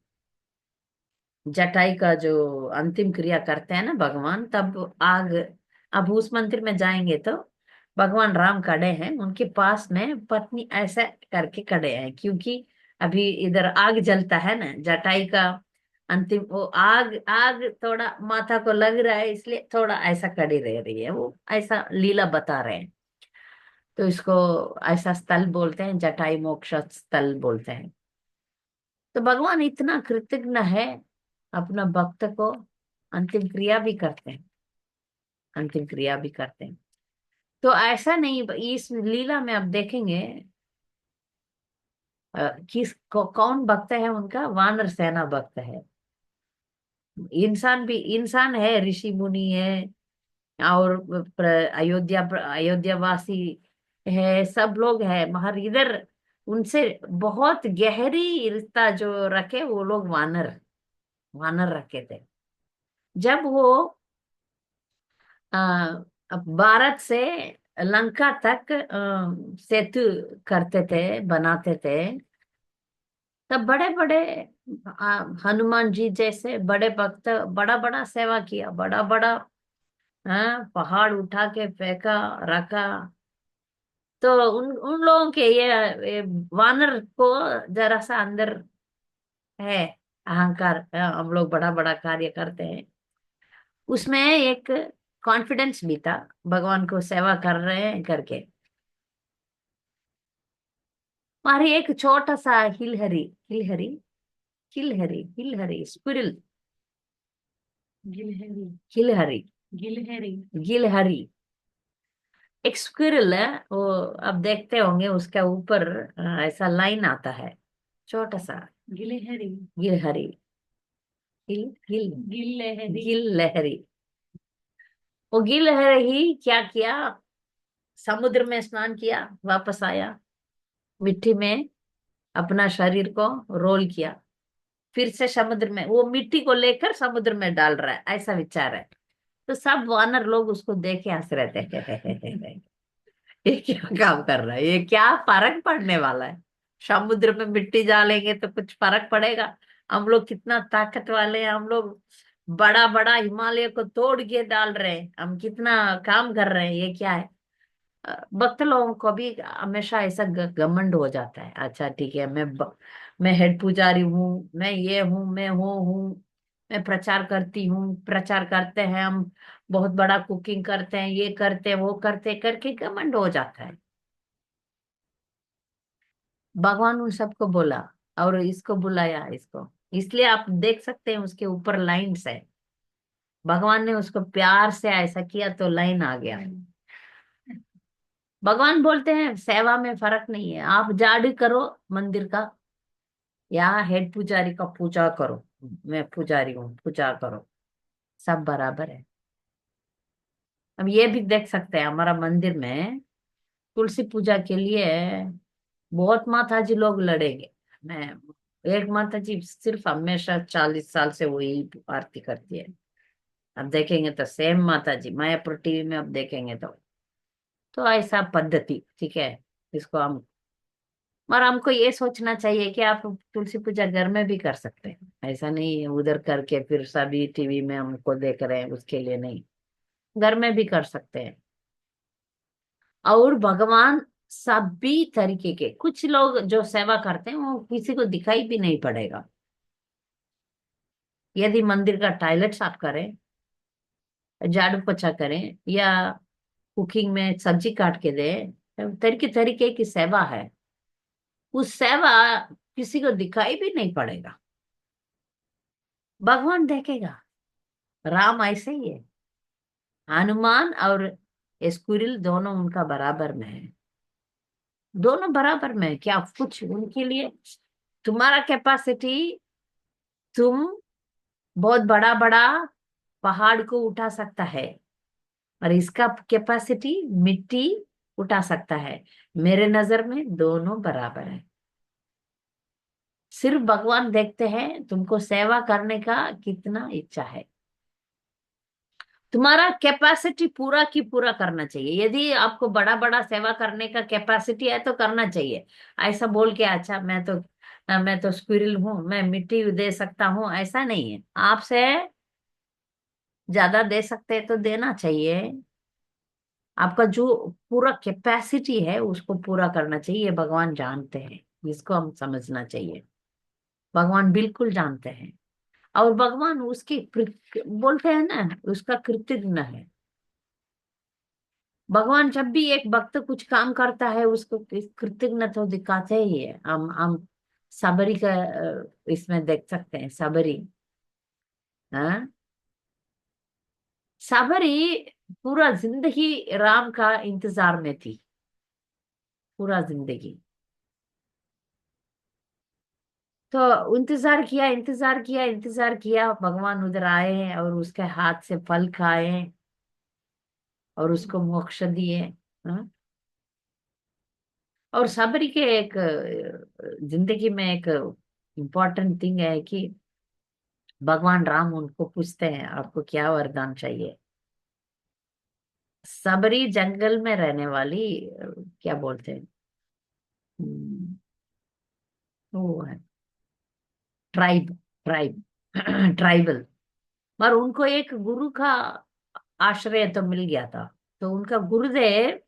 जटाई का जो अंतिम क्रिया करते हैं ना भगवान, तब आग, अब उस मंदिर में जाएंगे तो भगवान राम खड़े हैं, उनके पास में पत्नी ऐसे करके खड़े हैं, क्योंकि अभी इधर आग जलता है ना, जटाई का अंतिम वो आग आग थोड़ा माथा को लग रहा है, इसलिए थोड़ा ऐसा खड़ी रह रही है, वो ऐसा लीला बता रहे हैं। तो इसको ऐसा स्थल बोलते हैं, जटाई मोक्ष स्थल बोलते हैं। तो भगवान इतना कृतज्ञ है, अपना भक्त को अंतिम क्रिया भी करते हैं, अंतिम क्रिया भी करते हैं। तो ऐसा नहीं, इस लीला में आप देखेंगे कौन भक्त है उनका? वानर सेना भक्त है। इंसान भी इंसान है, ऋषि मुनि है, और अयोध्यावासी है, सब लोग है, मगर इधर उनसे बहुत गहरी रिश्ता जो रखे वो लोग वानर, वानर रखे थे। जब वो अ, अब भारत से लंका तक सेतु करते थे, बनाते थे, तब बड़े बड़े हनुमान जी जैसे बड़े भक्त बड़ा बड़ा सेवा किया, बड़ा बड़ा पहाड़ उठा के फेंका, रखा। तो उन उन लोगों के ये वानर को जरा सा अंदर है अहंकार, हम लोग बड़ा बड़ा कार्य करते हैं, उसमें एक कॉन्फिडेंस भी था भगवान को सेवा कर रहे हैं करके। अरे एक छोटा सा हिलहरी, हिलहरी, हिलहरी, हिलहरी स्क्विरल, गिलहरी। हिलहरी, गिलहरी। गिलहरी, एक स्क्विरल है वो। अब देखते होंगे उसके ऊपर ऐसा लाइन आता है, छोटा सा। गिलहरी। गिलहरी, गिल गिल, गिलहरी। गिल लहरी। वो गिल लहरी क्या किया, समुद्र में स्नान किया, वापस आया, मिट्टी में अपना शरीर को रोल किया, फिर से समुद्र में, वो मिट्टी को लेकर समुद्र में डाल रहा है, ऐसा विचार है। तो सब वानर लोग उसको देख के हंस रहे थे। ये क्या काम कर रहा है, ये क्या फर्क पड़ने वाला है, समुद्र में मिट्टी डालेंगे तो कुछ फर्क पड़ेगा। हम लोग कितना ताकत वाले हैं, हम लोग बड़ा बड़ा हिमालय को तोड़ के डाल रहे हैं, हम कितना काम कर रहे हैं, ये क्या है। भक्त लोगों को भी हमेशा ऐसा घमंड हो जाता है, अच्छा ठीक है, मैं हेड पुजारी हूँ, मैं ये हूँ, मैं वो हूँ, मैं प्रचार करती हूँ, प्रचार करते हैं हम, बहुत बड़ा कुकिंग करते हैं, ये करते हैं, वो करते हैं, करके घमंड हो जाता है। भगवान उन सबको बोला और इसको बुलाया, इसको, इसलिए आप देख सकते हैं उसके ऊपर लाइन्स है। भगवान ने उसको प्यार से ऐसा किया तो लाइन आ गया। भगवान बोलते हैं सेवा में फर्क नहीं है, आप जाड़ करो मंदिर का या हेड पुजारी का पूजा करो, मैं पुजारी हूँ, पूजा करो, सब बराबर है। हम ये भी देख सकते हैं हमारा मंदिर में तुलसी पूजा के लिए बहुत माता जी लोग लड़ेंगे। मैं, एक माता जी सिर्फ हमेशा 40 साल से वही आरती करती है। अब देखेंगे तो सेम माता जी मायापुर टीवी में, अब देखेंगे तो ऐसा पद्धति ठीक है, इसको हम, और हमको ये सोचना चाहिए कि आप तुलसी पूजा घर में भी कर सकते हैं, ऐसा नहीं है उधर करके फिर सभी टीवी में हमको देख रहे हैं, उसके लिए नहीं, घर में भी कर सकते हैं। और भगवान सभी तरीके के, कुछ लोग जो सेवा करते हैं वो किसी को दिखाई भी नहीं पड़ेगा, यदि मंदिर का टॉयलेट साफ करें, झाड़ू पोछा करें, या कुकिंग में सब्जी काट के दे, तरीके तरीके की सेवा है, उस सेवा किसी को दिखाई भी नहीं पड़ेगा, भगवान देखेगा। राम ऐसे ही है, हनुमान और स्क्विरल दोनों उनका बराबर में है, दोनों बराबर में है। क्या कुछ उनके लिए, तुम्हारा कैपेसिटी, तुम बहुत बड़ा बड़ा पहाड़ को उठा सकता है, और इसका कैपेसिटी मिट्टी उठा सकता है, मेरे नजर में दोनों बराबर है। सिर्फ भगवान देखते हैं तुमको सेवा करने का कितना इच्छा है, तुम्हारा कैपेसिटी पूरा की पूरा करना चाहिए। यदि आपको बड़ा बड़ा सेवा करने का कैपेसिटी है तो करना चाहिए, ऐसा बोल के अच्छा मैं तो स्क्विरल हूँ, मैं मिट्टी दे सकता हूँ, ऐसा नहीं है। आपसे ज्यादा दे सकते हैं तो देना चाहिए, आपका जो पूरा कैपेसिटी है उसको पूरा करना चाहिए, ये भगवान जानते हैं, इसको हम समझना चाहिए। भगवान बिल्कुल जानते हैं, और भगवान उसकी बोलते हैं ना, उसका कृतज्ञ है। भगवान जब भी एक भक्त कुछ काम करता है उसको कृतज्ञ तो दिखाते ही है। हम सबरी का इसमें देख सकते हैं, सबरी, हाँ, सबरी पूरा जिंदगी राम का इंतजार में थी, पूरा जिंदगी। तो इंतजार किया, इंतजार किया, इंतजार किया, भगवान उधर आए हैं और उसके हाथ से फल खाए और उसको मोक्ष दिए। हाँ? और सबरी के एक जिंदगी में एक इम्पोर्टेंट थिंग है कि भगवान राम उनको पूछते हैं आपको क्या वरदान चाहिए। सबरी जंगल में रहने वाली क्या बोलते हैं, हम्म, वो है ट्राइब, ट्राइब, ट्राइबल। पर उनको एक गुरु का आश्रय तो मिल गया था, तो उनका गुरुदेव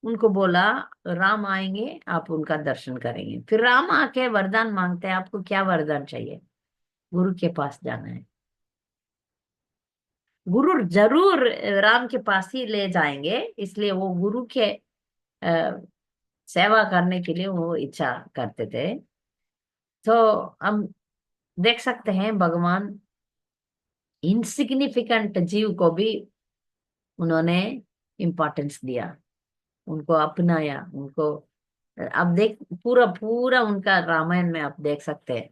उनको बोला राम आएंगे आप उनका दर्शन करेंगे। फिर राम आके वरदान मांगते हैं आपको क्या वरदान चाहिए, गुरु के पास जाना है। गुरु जरूर राम के पास ही ले जाएंगे, इसलिए वो गुरु के सेवा करने के लिए वो इच्छा करते थे। तो हम देख सकते हैं भगवान इनसिग्निफिकेंट जीव को भी उन्होंने इम्पोर्टेंस दिया, उनको अपनाया, उनको। अब देख, पूरा पूरा उनका रामायण में आप देख सकते हैं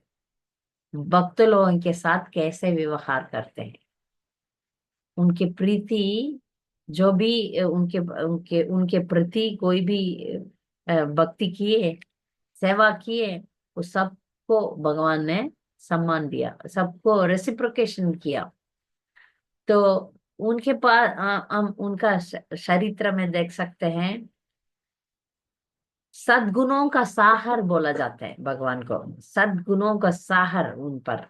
भक्त लोगों के साथ कैसे व्यवहार करते हैं, उनकी प्रीति, जो भी उनके उनके उनके प्रति कोई भी भक्ति किए, सेवा किए, वो सबको भगवान ने सम्मान दिया, सबको रेसिप्रोकेशन किया। तो उनके पास हम उनका चरित्र में देख सकते हैं, सद्गुणों का साहर बोला जाता है भगवान को, सद्गुणों का साहर उन पर।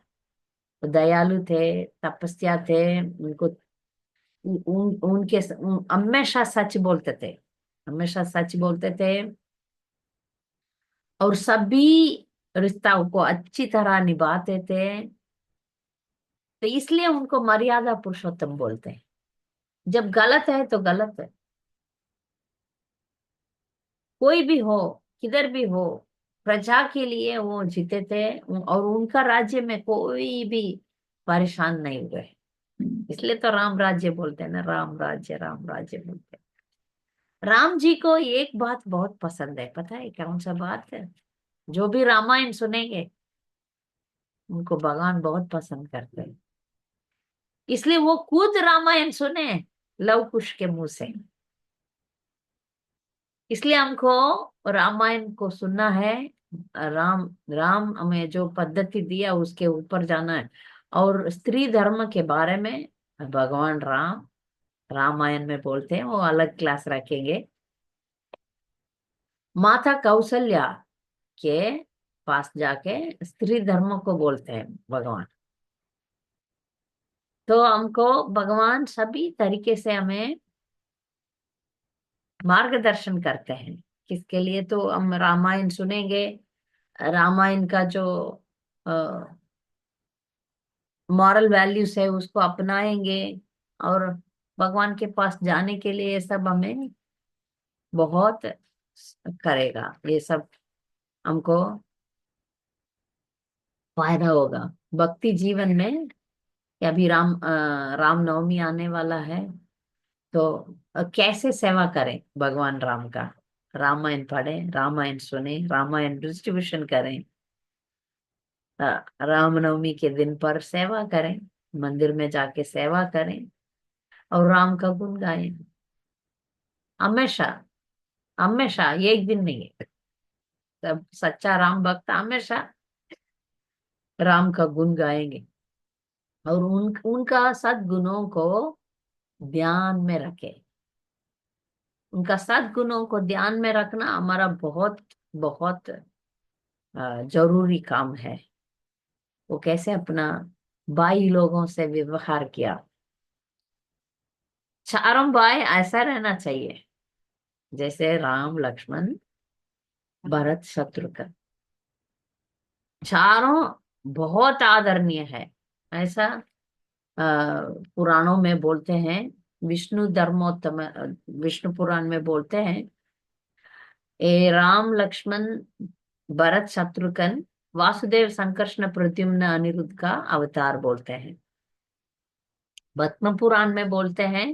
दयालु थे, तपस्या थे, उनको उनके हमेशा सच बोलते थे, हमेशा सच बोलते थे, और सभी रिश्ताओं को अच्छी तरह निभाते थे। तो इसलिए उनको मर्यादा पुरुषोत्तम बोलते हैं। जब गलत है तो गलत है, कोई भी हो, किधर भी हो, प्रजा के लिए वो जीते थे, और उनका राज्य में कोई भी परेशान नहीं हुए। इसलिए तो राम राज्य बोलते हैं ना, राम राज्य बोलते हैं। राम जी को एक बात बहुत पसंद है, पता है कौन सा बात है? जो भी रामायण सुनेंगे उनको भगवान बहुत पसंद करते हैं, इसलिए वो खुद रामायण सुने लव कुश के मुंह से। इसलिए हमको रामायण को सुनना है। राम राम हमें जो पद्धति दिया उसके ऊपर जाना है। और स्त्री धर्म के बारे में भगवान राम रामायण में बोलते हैं, वो अलग क्लास रखेंगे। माता कौशल्या के पास जाके स्त्री धर्म को बोलते हैं भगवान। तो हमको भगवान सभी तरीके से हमें मार्गदर्शन करते हैं। किसके लिए? तो हम रामायण सुनेंगे, रामायण का जो मॉरल वैल्यूज है उसको अपनाएंगे, और भगवान के पास जाने के लिए ये सब हमें बहुत करेगा, ये सब हमको फायदा होगा भक्ति जीवन में। कि अभी राम नवमी आने वाला है, तो कैसे सेवा करें भगवान राम का? रामायण पढ़ें, रामायण सुने, रामायण डिस्ट्रीब्यूशन करें, रामनवमी के दिन पर सेवा करें, मंदिर में जाके सेवा करें, और राम का गुण गाएं। हमेशा, हमेशा, ये एक दिन नहीं है, तब सच्चा राम भक्त हमेशा राम का गुण गाएंगे, और उनका सद्गुणों को ध्यान में रखे। उनका सद्गुणों को ध्यान में रखना हमारा बहुत बहुत जरूरी काम है। वो कैसे अपना भाई लोगों से व्यवहार किया, चारों भाई ऐसा रहना चाहिए जैसे राम लक्ष्मण भरत शत्रुघ्न, चारों बहुत आदरणीय है। ऐसा पुराणों में बोलते हैं, विष्णु धर्मोत्तम, विष्णु पुराण में बोलते हैं, ए राम लक्ष्मण भरत शत्रुघ्न वासुदेव संकर्षण प्रद्युम्न अनिरुद्ध का अवतार बोलते हैं। पद्म पुराण में बोलते हैं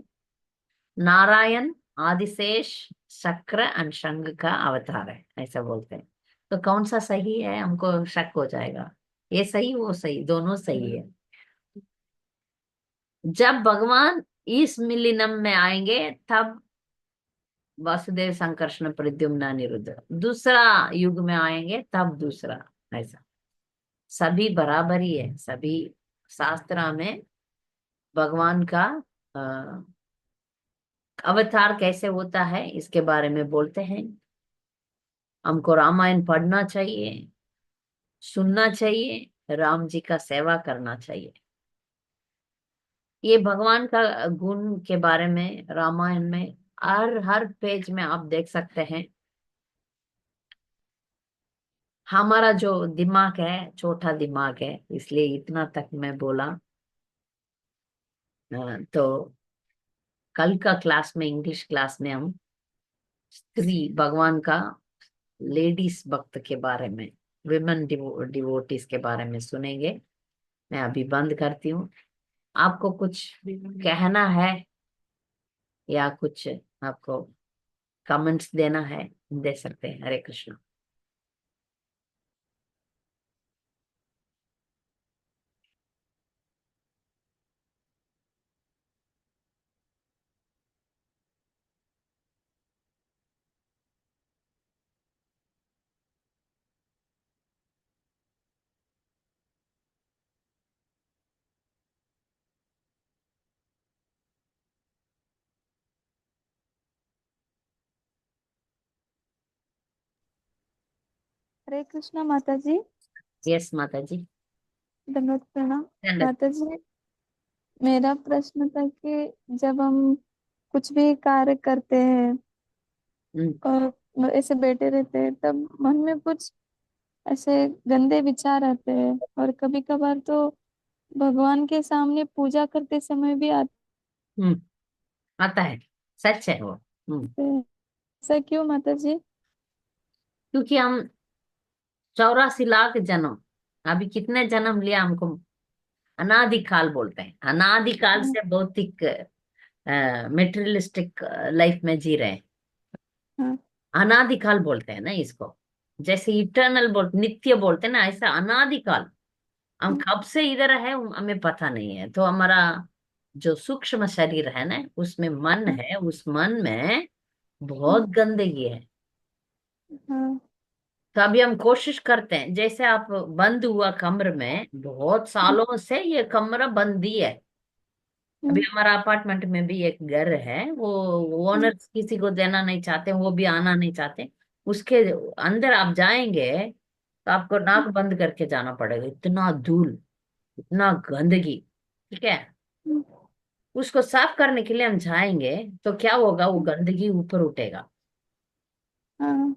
नारायण आदिशेष शक्र एंड शंख का अवतार है, ऐसा बोलते हैं। तो कौन सा सही है? हमको शक हो जाएगा, ये सही वो सही, दोनों सही है। जब भगवान इस मिलिनम में आएंगे तब वासुदेव संकर्षण प्रद्युम्न अनिरुद्ध, दूसरा युग में आएंगे तब दूसरा, ऐसा। सभी बराबर ही है, सभी शास्त्र में भगवान का अ, अवतार कैसे होता है इसके बारे में बोलते हैं। हमको रामायण पढ़ना चाहिए, सुनना चाहिए, राम जी का सेवा करना चाहिए। ये भगवान का गुण के बारे में रामायण में हर पेज में आप देख सकते हैं। हमारा जो दिमाग है छोटा दिमाग है, इसलिए इतना तक मैं बोला। तो कल का क्लास में, इंग्लिश क्लास में, हम स्त्री भगवान का लेडीज भक्त के बारे में, विमेन डिवोटीज के बारे में सुनेंगे। मैं अभी बंद करती हूँ। आपको कुछ कहना है या कुछ आपको कमेंट्स देना है, दे सकते हैं। हरे कृष्ण। हरे कृष्णा माता जी। यस माता जी। दंडवत प्रणाम। दंडवत। माता जी, मेरा प्रश्न था कि जब हम कुछ भी कार्य करते हैं हम्म। और ऐसे बैठे रहते हैं, तब मन में कुछ ऐसे गंदे विचार आते हैं, और कभी कभार तो भगवान के सामने पूजा करते समय भी हम्म। आता है, सच है वो। आते हैं। ऐसा क्यों माता जी? क्योंकि हम 84 लाख जन्म, अभी कितने जन्म लिया हमको, अनादिकाल बोलते हैं। अनादिकाल हाँ, से भौतिक मेटेरियलिस्टिक लाइफ में जी रहे हैं। हाँ, अनादिकाल बोलते हैं ना इसको। जैसे इटर्नल नित्य बोलते हैं ना, ऐसा अनादिकाल। हम हाँ, कब से इधर है हमें पता नहीं है। तो हमारा जो सूक्ष्म शरीर है ना, उसमें मन हाँ, है, उस मन में हाँ, बहुत गंदगी है। हाँ, तो अभी हम कोशिश करते हैं, जैसे आप बंद हुआ कमरे में, बहुत सालों से ये कमरा बंद ही है। अभी हाँ, हमारा अपार्टमेंट में भी एक घर है, वो हाँ, ओनर किसी को देना नहीं चाहते, वो भी आना नहीं चाहते। उसके अंदर आप जाएंगे तो आपको नाक बंद करके जाना पड़ेगा, इतना धूल, इतना गंदगी। ठीक है। उसको साफ करने के लिए हम जाएंगे तो क्या होगा, वो गंदगी ऊपर उठेगा। हाँ,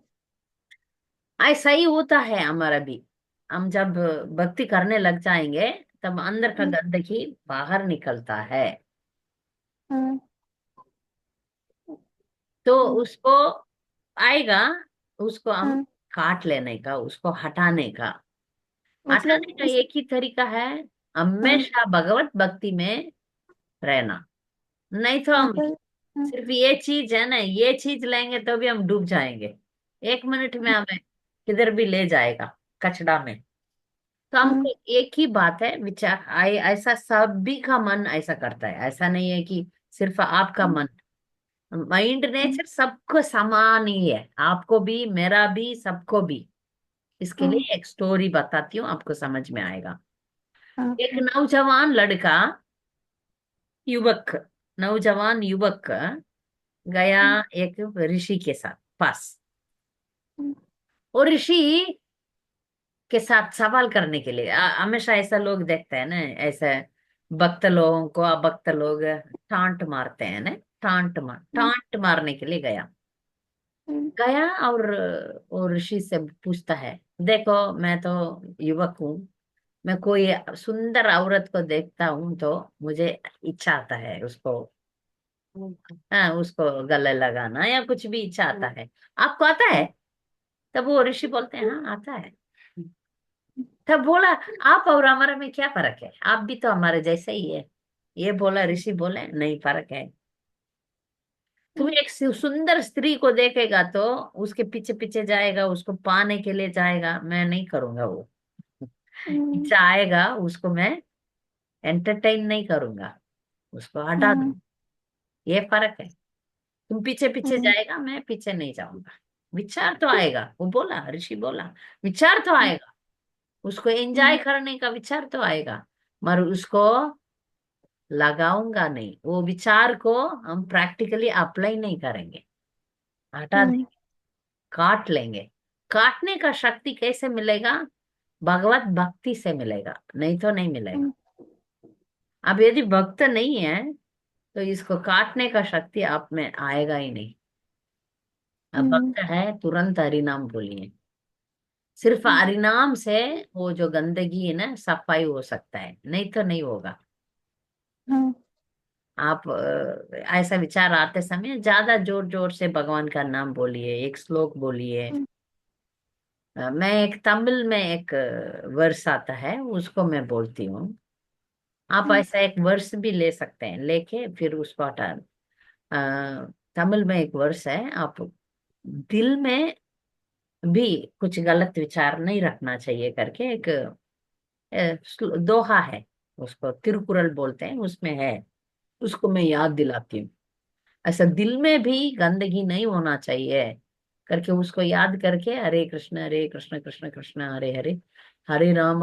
ऐसा ही होता है हमारा भी। हम जब भक्ति करने लग जाएंगे तब अंदर का हाँ, गंदगी बाहर निकलता है। हाँ, तो हाँ, उसको आएगा, उसको हम हाँ। काट लेने का, उसको हटाने का। मतलब हटाने का इस एक ही तरीका है, हाँ, हमेशा भगवत भक्ति में रहना। नहीं तो हम माता हाँ, सिर्फ ये चीज है ना, ये चीज लेंगे तो भी हम डूब जाएंगे। 1 मिनट में हमें किधर भी ले जाएगा, कचड़ा में। तो हाँ, हमको एक ही बात है, विचार ऐसा सभी का मन ऐसा करता है। ऐसा नहीं है कि सिर्फ आपका मन। माइंड हाँ, नेचर सबको समान ही है, आपको भी, मेरा भी, सबको भी। इसके हाँ, लिए एक स्टोरी बताती हूँ, आपको समझ में आएगा। हाँ, एक नौजवान लड़का, युवक, नौजवान युवक गया हाँ, एक ऋषि के साथ पास। हाँ, और ऋषि के साथ सवाल करने के लिए, हमेशा ऐसा लोग देखते हैं ना, ऐसे भक्त लोगों को अभक्त लोग टांट मारते हैं ना। टांट मारने के लिए गया। हाँ, गया और ऋषि से पूछता है, देखो मैं तो युवक हूँ, मैं कोई सुंदर औरत को देखता हूँ तो मुझे इच्छा आता है उसको, हाँ, उसको गले लगाना या कुछ भी इच्छा आता है। आपको आता है? तब वो ऋषि बोलते हैं, हाँ आता है। तब बोला, आप और हमारे में क्या फर्क है, आप भी तो हमारे जैसे ही है। ये बोला ऋषि, बोले नहीं फर्क है। तुम एक सुंदर स्त्री को देखेगा तो उसके पीछे पीछे जाएगा, उसको पाने के लिए जाएगा, मैं नहीं करूंगा वो। इच्छा आएगा उसको मैं एंटरटेन नहीं करूंगा, उसको हटा दूं। ये फर्क है। तुम पीछे पीछे जाएगा, मैं पीछे नहीं जाऊंगा। विचार तो आएगा, वो बोला, ऋषि बोला, विचार तो आएगा, उसको एंजॉय करने का विचार तो आएगा, मगर उसको लगाऊंगा नहीं। वो विचार को हम प्रैक्टिकली अप्लाई नहीं करेंगे, हटा देंगे, काट लेंगे। काटने का शक्ति कैसे मिलेगा? भगवत भक्ति से मिलेगा, नहीं तो नहीं मिलेगा। अब यदि भक्त नहीं है तो इसको काटने का शक्ति आप में आएगा ही नहीं। अब भक्त है, तुरंत हरिनाम बोलिए। सिर्फ हरिनाम से वो जो गंदगी है ना, सफाई हो सकता है, नहीं तो नहीं होगा। आप ऐसा विचार आते समय ज्यादा जोर जोर से भगवान का नाम बोलिए, एक श्लोक बोलिए, मैं एक तमिल में एक वर्स आता है, उसको मैं बोलती हूँ। आप ऐसा एक वर्स भी ले सकते हैं, लेके फिर उसको हटा। तमिल में एक वर्स है, आप दिल में भी कुछ गलत विचार नहीं रखना चाहिए करके एक दोहा है। उसको तिरुकुरल बोलते हैं, उसमें है। उसको मैं याद दिलाती हूँ। ऐसा दिल में भी गंदगी नहीं होना चाहिए करके उसको याद करके, हरे कृष्ण कृष्ण कृष्ण हरे हरे, हरे राम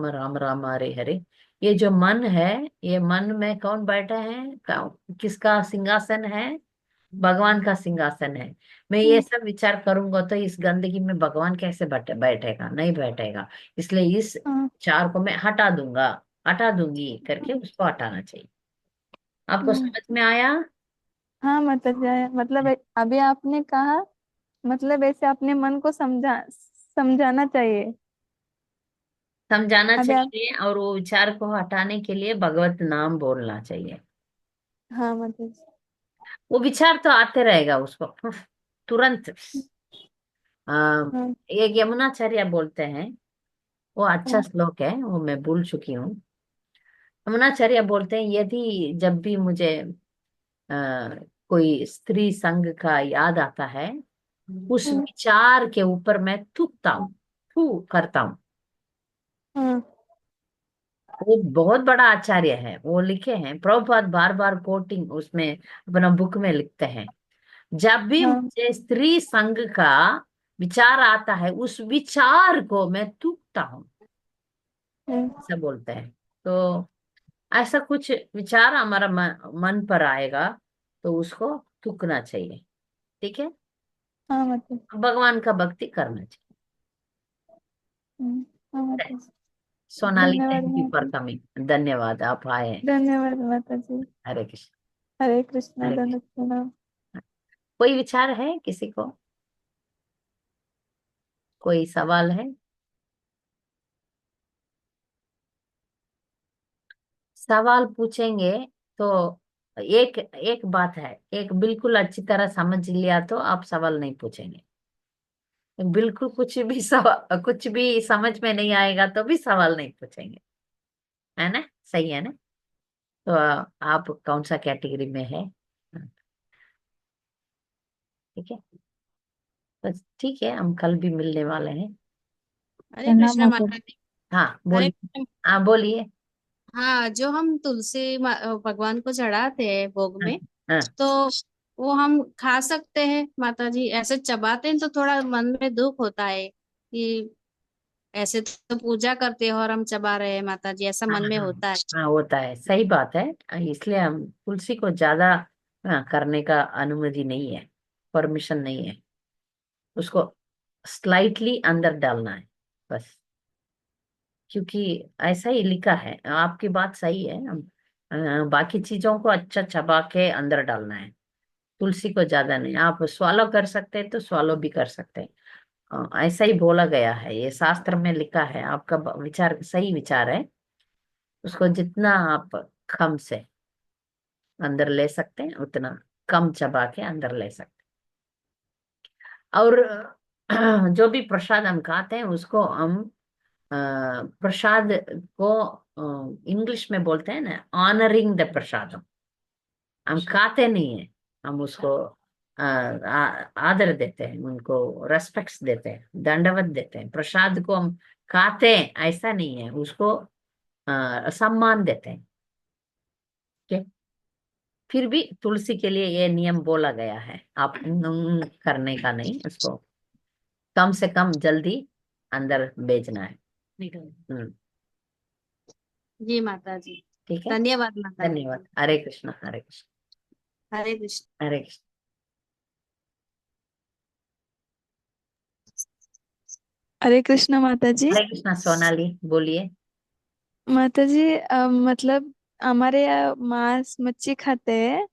राम राम हरे हरे। ये जो मन है, ये मन में कौन बैठा है, किसका सिंहासन है? भगवान का सिंहासन है। मैं ये हम्म, सब विचार करूंगा तो इस गंदगी में भगवान कैसे बैठेगा? नहीं बैठेगा। इसलिए इस हाँ। चार को मैं हटा दूंगा, हटा दूंगी करके उसको हटाना चाहिए। आपको हम्म, समझ में आया? हाँ मतलब अभी आपने कहा, मतलब ऐसे अपने मन को समझाना चाहिए। समझाना अभी आप, चाहिए, और वो विचार को हटाने के लिए भगवत नाम बोलना चाहिए। हाँ मतलब। वो विचार तो आते रहेगा उसको तुरंत। आ, हाँ। एक यमुनाचार्य बोलते हैं, वो अच्छा हाँ। श्लोक है, वो मैं भूल चुकी हूँ। यमुनाचार्य बोलते हैं, यदि जब भी मुझे आ, कोई स्त्री संग का याद आता है, उस हाँ। विचार के ऊपर मैं थूकता हूँ, थू करता हूँ। हाँ। वो बहुत बड़ा आचार्य है, वो लिखे हैं, प्रभुपाद बार बार कोटिंग उसमें अपना बुक में लिखते हैं। जब भी हाँ। मुझे स्त्री संग का विचार आता है, उस विचार को मैं थूकता हूँ, ऐसा बोलते हैं। तो ऐसा कुछ विचार हमारा मन पर आएगा तो उसको थूकना चाहिए। ठीक है? हाँ मतलब। भगवान का भक्ति करना हाँ चाहिए। मतलब। सोनाली, धन्यवाद थैंक यू फॉर माता। कमिंग, धन्यवाद आप आए। धन्यवाद माता जी। हरे कृष्ण। हरे कृष्णा हरे धन्यवाद कृष्ण। प्रणाम। कोई विचार है किसी को? कोई सवाल है? सवाल पूछेंगे तो एक एक बात है, एक बिल्कुल अच्छी तरह समझ लिया तो आप सवाल नहीं पूछेंगे। बिल्कुल कुछ भी समझ में नहीं आएगा तो भी सवाल नहीं पूछेंगे। है ना? सही है ना? तो आप कौन सा कैटेगरी में है? ठीक है, बस ठीक है, हम कल भी मिलने वाले हैं। हरे प्रणाम कृष्णा माता माता जी। जी। हाँ हरे बोलिए। कृष्णा। हाँ बोलिए। हाँ, जो हम तुलसी भगवान को चढ़ाते हैं भोग हाँ में, हाँ तो वो हम खा सकते हैं माता जी? ऐसे चबाते हैं तो थोड़ा मन में दुख होता है कि ऐसे तो पूजा करते हैं और हम चबा रहे हैं माता जी, ऐसा हाँ मन में हाँ होता है। हाँ, होता है, सही बात है। इसलिए हम तुलसी को ज्यादा करने का अनुमति नहीं है, परमिशन नहीं है। उसको स्लाइटली अंदर डालना है बस, क्योंकि ऐसा ही लिखा है। आपकी बात सही है, हम बाकी चीजों को अच्छा चबा के अंदर डालना है, तुलसी को ज्यादा नहीं। आप स्वालो कर सकते हैं तो स्वालो भी कर सकते हैं। ऐसा ही बोला गया है, ये शास्त्र में लिखा है। आपका विचार सही विचार है। उसको जितना आप कम से अंदर ले सकते हैं, उतना कम चबा के अंदर ले सकते हैं। और जो भी प्रसाद हम खाते हैं उसको हम प्रसाद को इंग्लिश में बोलते हैं ना, ऑनरिंग द प्रसादम। हम खाते नहीं है, हम उसको आदर देते हैं, उनको रेस्पेक्ट्स देते हैं, दंडवत देते हैं। प्रसाद को हम खाते हैं ऐसा नहीं है, उसको सम्मान देते हैं। ठीक है? फिर भी तुलसी के लिए ये नियम बोला गया है, आप करने का नहीं, उसको कम से कम जल्दी अंदर भेजना है। निकल। हम्म। जी माता जी। ठीक है, धन्यवाद माता जी। धन्यवाद। हरे कृष्ण, हरे कृष्ण, हरे कृष्ण। हरे कृष्ण। हरे कृष्णा माता जी। हरे कृष्ण सोनाली, बोलिए। माता जी मतलब हमारे यहाँ मांस मच्छी खाते हैं।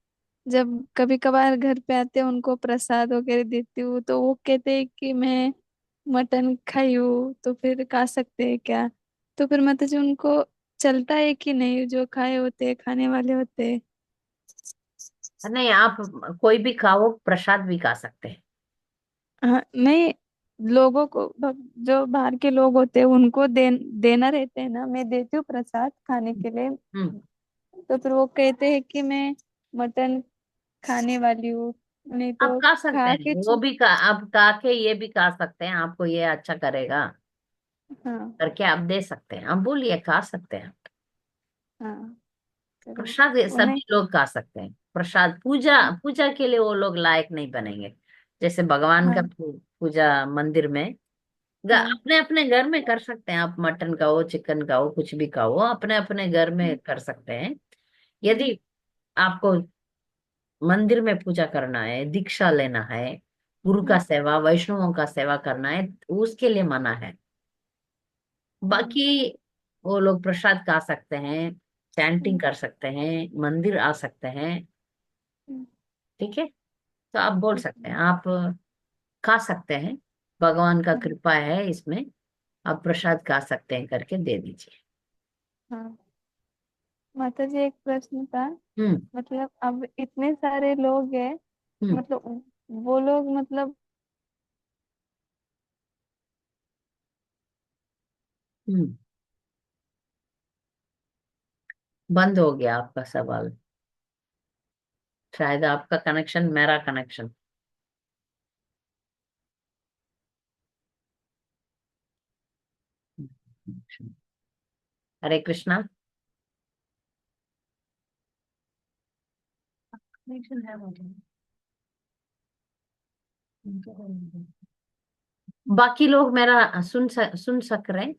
जब कभी कभार घर पे आते हैं उनको प्रसाद वगैरह देती हूँ तो वो कहते हैं कि मैं मटन खाई हूँ, तो फिर खा सकते हैं क्या? तो फिर माता जी उनको चलता है कि नहीं, जो खाए होते हैं खाने वाले होते हैं? नहीं, आप कोई भी खाओ, प्रसाद भी खा सकते हैं। हाँ नहीं, लोगों को जो बाहर के लोग होते हैं उनको देना रहते हैं ना, मैं देती हूँ प्रसाद खाने के लिए। हम्म। तो फिर वो कहते हैं कि मैं मटन खाने वाली हूँ, नहीं आप तो खा सकते खा के हैं, वो भी आप खा के ये भी खा सकते हैं, आपको ये अच्छा करेगा हाँ करके आप दे सकते हैं, आप बोलिए खा सकते हैं। हाँ, चलो प्रसाद ये उन्हें। सभी लोग खा सकते हैं, प्रसाद पूजा पूजा के लिए वो लोग लायक नहीं बनेंगे। जैसे भगवान का हाँ पूजा मंदिर में हाँ अपने अपने घर में कर सकते हैं, आप मटन खाओ चिकन खाओ कुछ भी खाओ अपने अपने घर में कर सकते हैं। यदि आपको मंदिर में पूजा करना है, दीक्षा लेना है, गुरु का सेवा वैष्णवों का सेवा करना है, उसके लिए मना है। बाकी वो लोग प्रसाद खा सकते हैं, चैंटिंग कर सकते हैं, मंदिर आ सकते हैं। ठीक है, तो आप बोल सकते हैं, आप खा सकते हैं, भगवान का कृपा है इसमें, आप प्रसाद खा सकते हैं करके दे दीजिए। हाँ माता जी, एक प्रश्न था। हम्म। मतलब अब इतने सारे लोग हैं, हम्म। मतलब वो लोग मतलब हम्म। बंद हो गया आपका सवाल, शायद आपका कनेक्शन मेरा कनेक्शन। हरे कृष्णा। कनेक्शन है मुझे। बाकी लोग मेरा सुन सक रहे हैं?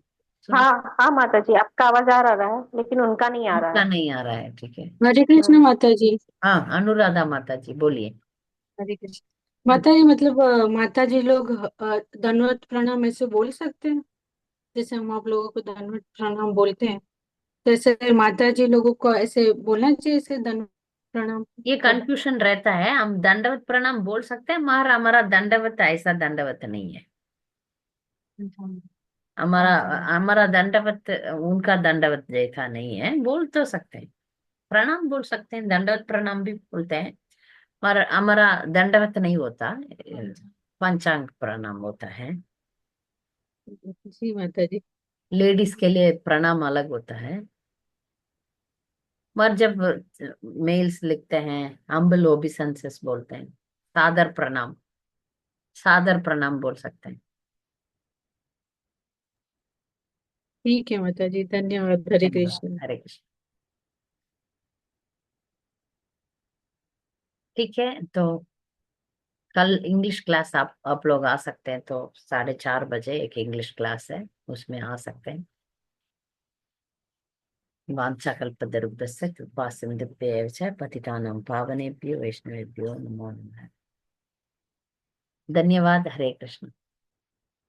सुन, हाँ हाँ माता जी, आपका आवाज आ रहा है लेकिन उनका नहीं आ रहा उनका है। नहीं आ रहा है, ठीक है। हरे कृष्ण हम्म। माता जी। हाँ, अनुराधा माता जी बोलिए। हरे कृष्ण हम्म। माता जी, मतलब माता जी लोग दंडवत प्रणाम ऐसे बोल सकते हैं, जैसे हम आप लोगों को दंडवत प्रणाम बोलते हैं, तो ऐसे माता जी लोगों को ऐसे बोलना चाहिए, ऐसे दंडवत प्रणाम ये कब। कंफ्यूजन रहता है, हम दंडवत प्रणाम बोल सकते हैं मगर हमारा दंडवत ऐसा दंडवत नहीं है। हमारा हमारा दंडवत उनका दंडवत जैसा नहीं है, बोल तो सकते हैं, प्रणाम बोल सकते हैं, दंडवत प्रणाम भी बोलते हैं, पर हमारा दंडवत नहीं होता, पंचांग प्रणाम होता है। जी माता जी। लेडीज के लिए प्रणाम अलग होता है। मगर जब मेल्स लिखते हैं हम्बल ओबिसेंसेस बोलते हैं, सादर प्रणाम, सादर प्रणाम बोल सकते हैं। ठीक है माता जी, धन्यवाद। हरे धन्यवाद। कृष्ण। हरे कृष्ण। ठीक है, तो कल इंग्लिश क्लास आप लोग आ सकते हैं, तो 4:30 बजे एक इंग्लिश क्लास है, उसमें आ सकते हैं। वाञ्छाकल्पतरुभ्यश्च कृपा सिन्धुभ्येव च पतितानां पावनेभ्यो वैष्णवेभ्यो नमो नमः। धन्यवाद। हरे कृष्ण।